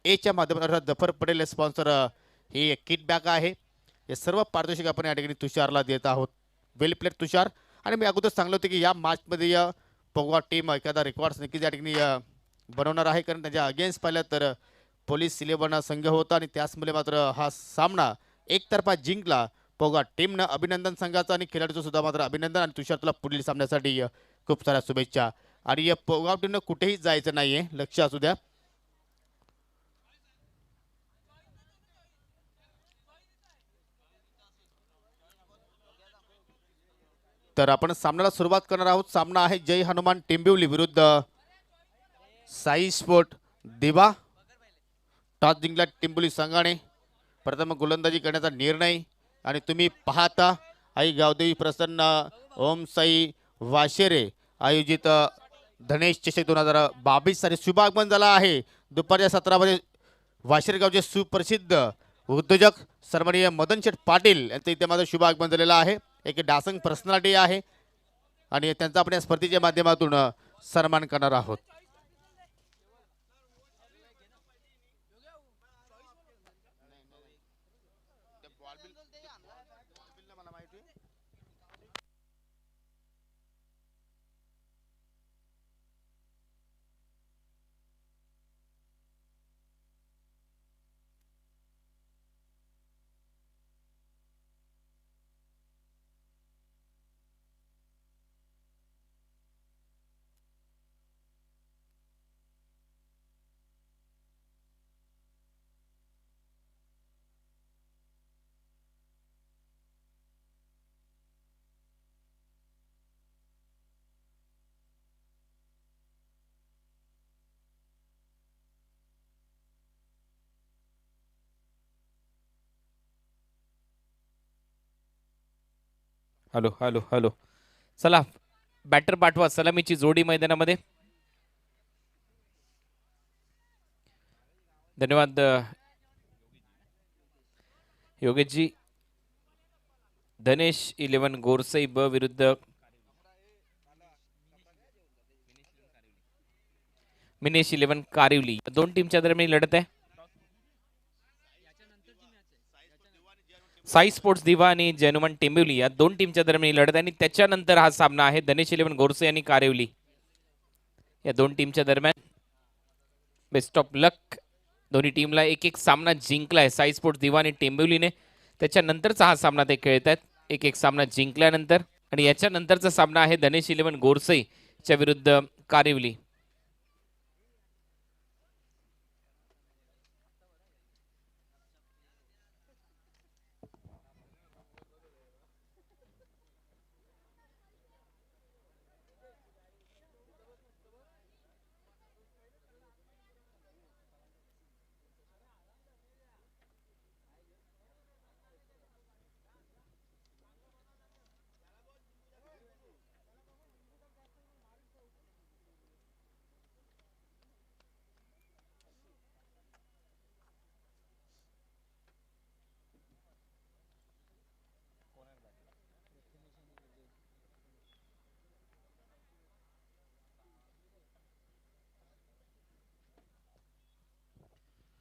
एच्या माध्यमातून अर्थात जफर पटेल स्पॉन्सर ही एक किट बॅग आहे. हे सर्व पारितोषिक आपण या ठिकाणी तुषारला देत आहोत. वेल प्लेड तुषार. आणि मी अगोदर सांगलं होतं की या मॅचमध्ये पोगवा टीम एखादा रेकॉर्ड्स नक्कीच या ठिकाणी बनवणार आहे, कारण त्याच्या अगेन्स्ट पाहिलं तर पोलीस 11 संघ होता आणि त्याचमुळे मात्र हा सामना एकतर्फा जिंकला पोगवा टीमनं. अभिनंदन संघाचं आणि खेळाडूचं सुद्धा मात्र अभिनंदन आणि तुषार तुला पुढील सामन्यासाठी खूप साऱ्या शुभेच्छा. आणि या पोगवा टीमनं कुठेही जायचं नाही आहे, लक्ष असू द्या. तर आपण सामन्याला सुरुवात करणार आहोत. सामना आहे जय हनुमान टेंबिवली विरुद्ध साई स्पोर्ट दिवा. टॉस जिंकला टेंबिवली संघाने. प्रथम गोलंदाजी करण्याचा निर्णय आणि तुम्ही पाहता आई गावदेवी प्रसन्न ओम साई वाशेरे आयोजित धनेश चषक 2022 साठी शुभागमन झाला आहे. दुपारच्या 17 वाजे वाशेरे गावचे सुप्रसिद्ध उद्योजक सन्माननीय मदन शेठ पाटील यांचं इथे माझं शुभागमन झालेलं आहे. एक डासंग पर्सनॅलिटी आहे आणि त्यांचा आपण या स्पर्धेच्या माध्यमातून सन्मान करणार आहोत. Hello hello hello. चला बॅटर पाठवा. सलामीची जोडी मैदानामध्ये. धन्यवाद योगेशजी. धनेश 11 गोरसई ब विरुद्ध मिनेश 11 कारिवली. दोन टीमच्या दरम्यान लढत आहे. साई स्पोर्ट्स दिवा आणि जनुमान टेंबिवली या दोन टीमच्या दरम्यान लढत आहे आणि त्याच्यानंतर हा सामना आहे धनेश 11 गोरसे आणि कारिवली या दोन टीमच्या दरम्यान. बेस्ट ऑफ लक. दोन्ही टीमला एक एक सामना जिंकलाय साई स्पोर्ट्स दिवा आणि टेंबिवलीने. त्याच्यानंतरचा हा सामना ते खेळत आहेत एक एक सामना जिंकल्यानंतर. आणि याच्यानंतरचा सामना आहे धनेश 11 गोरसईच्या विरुद्ध कारिवली.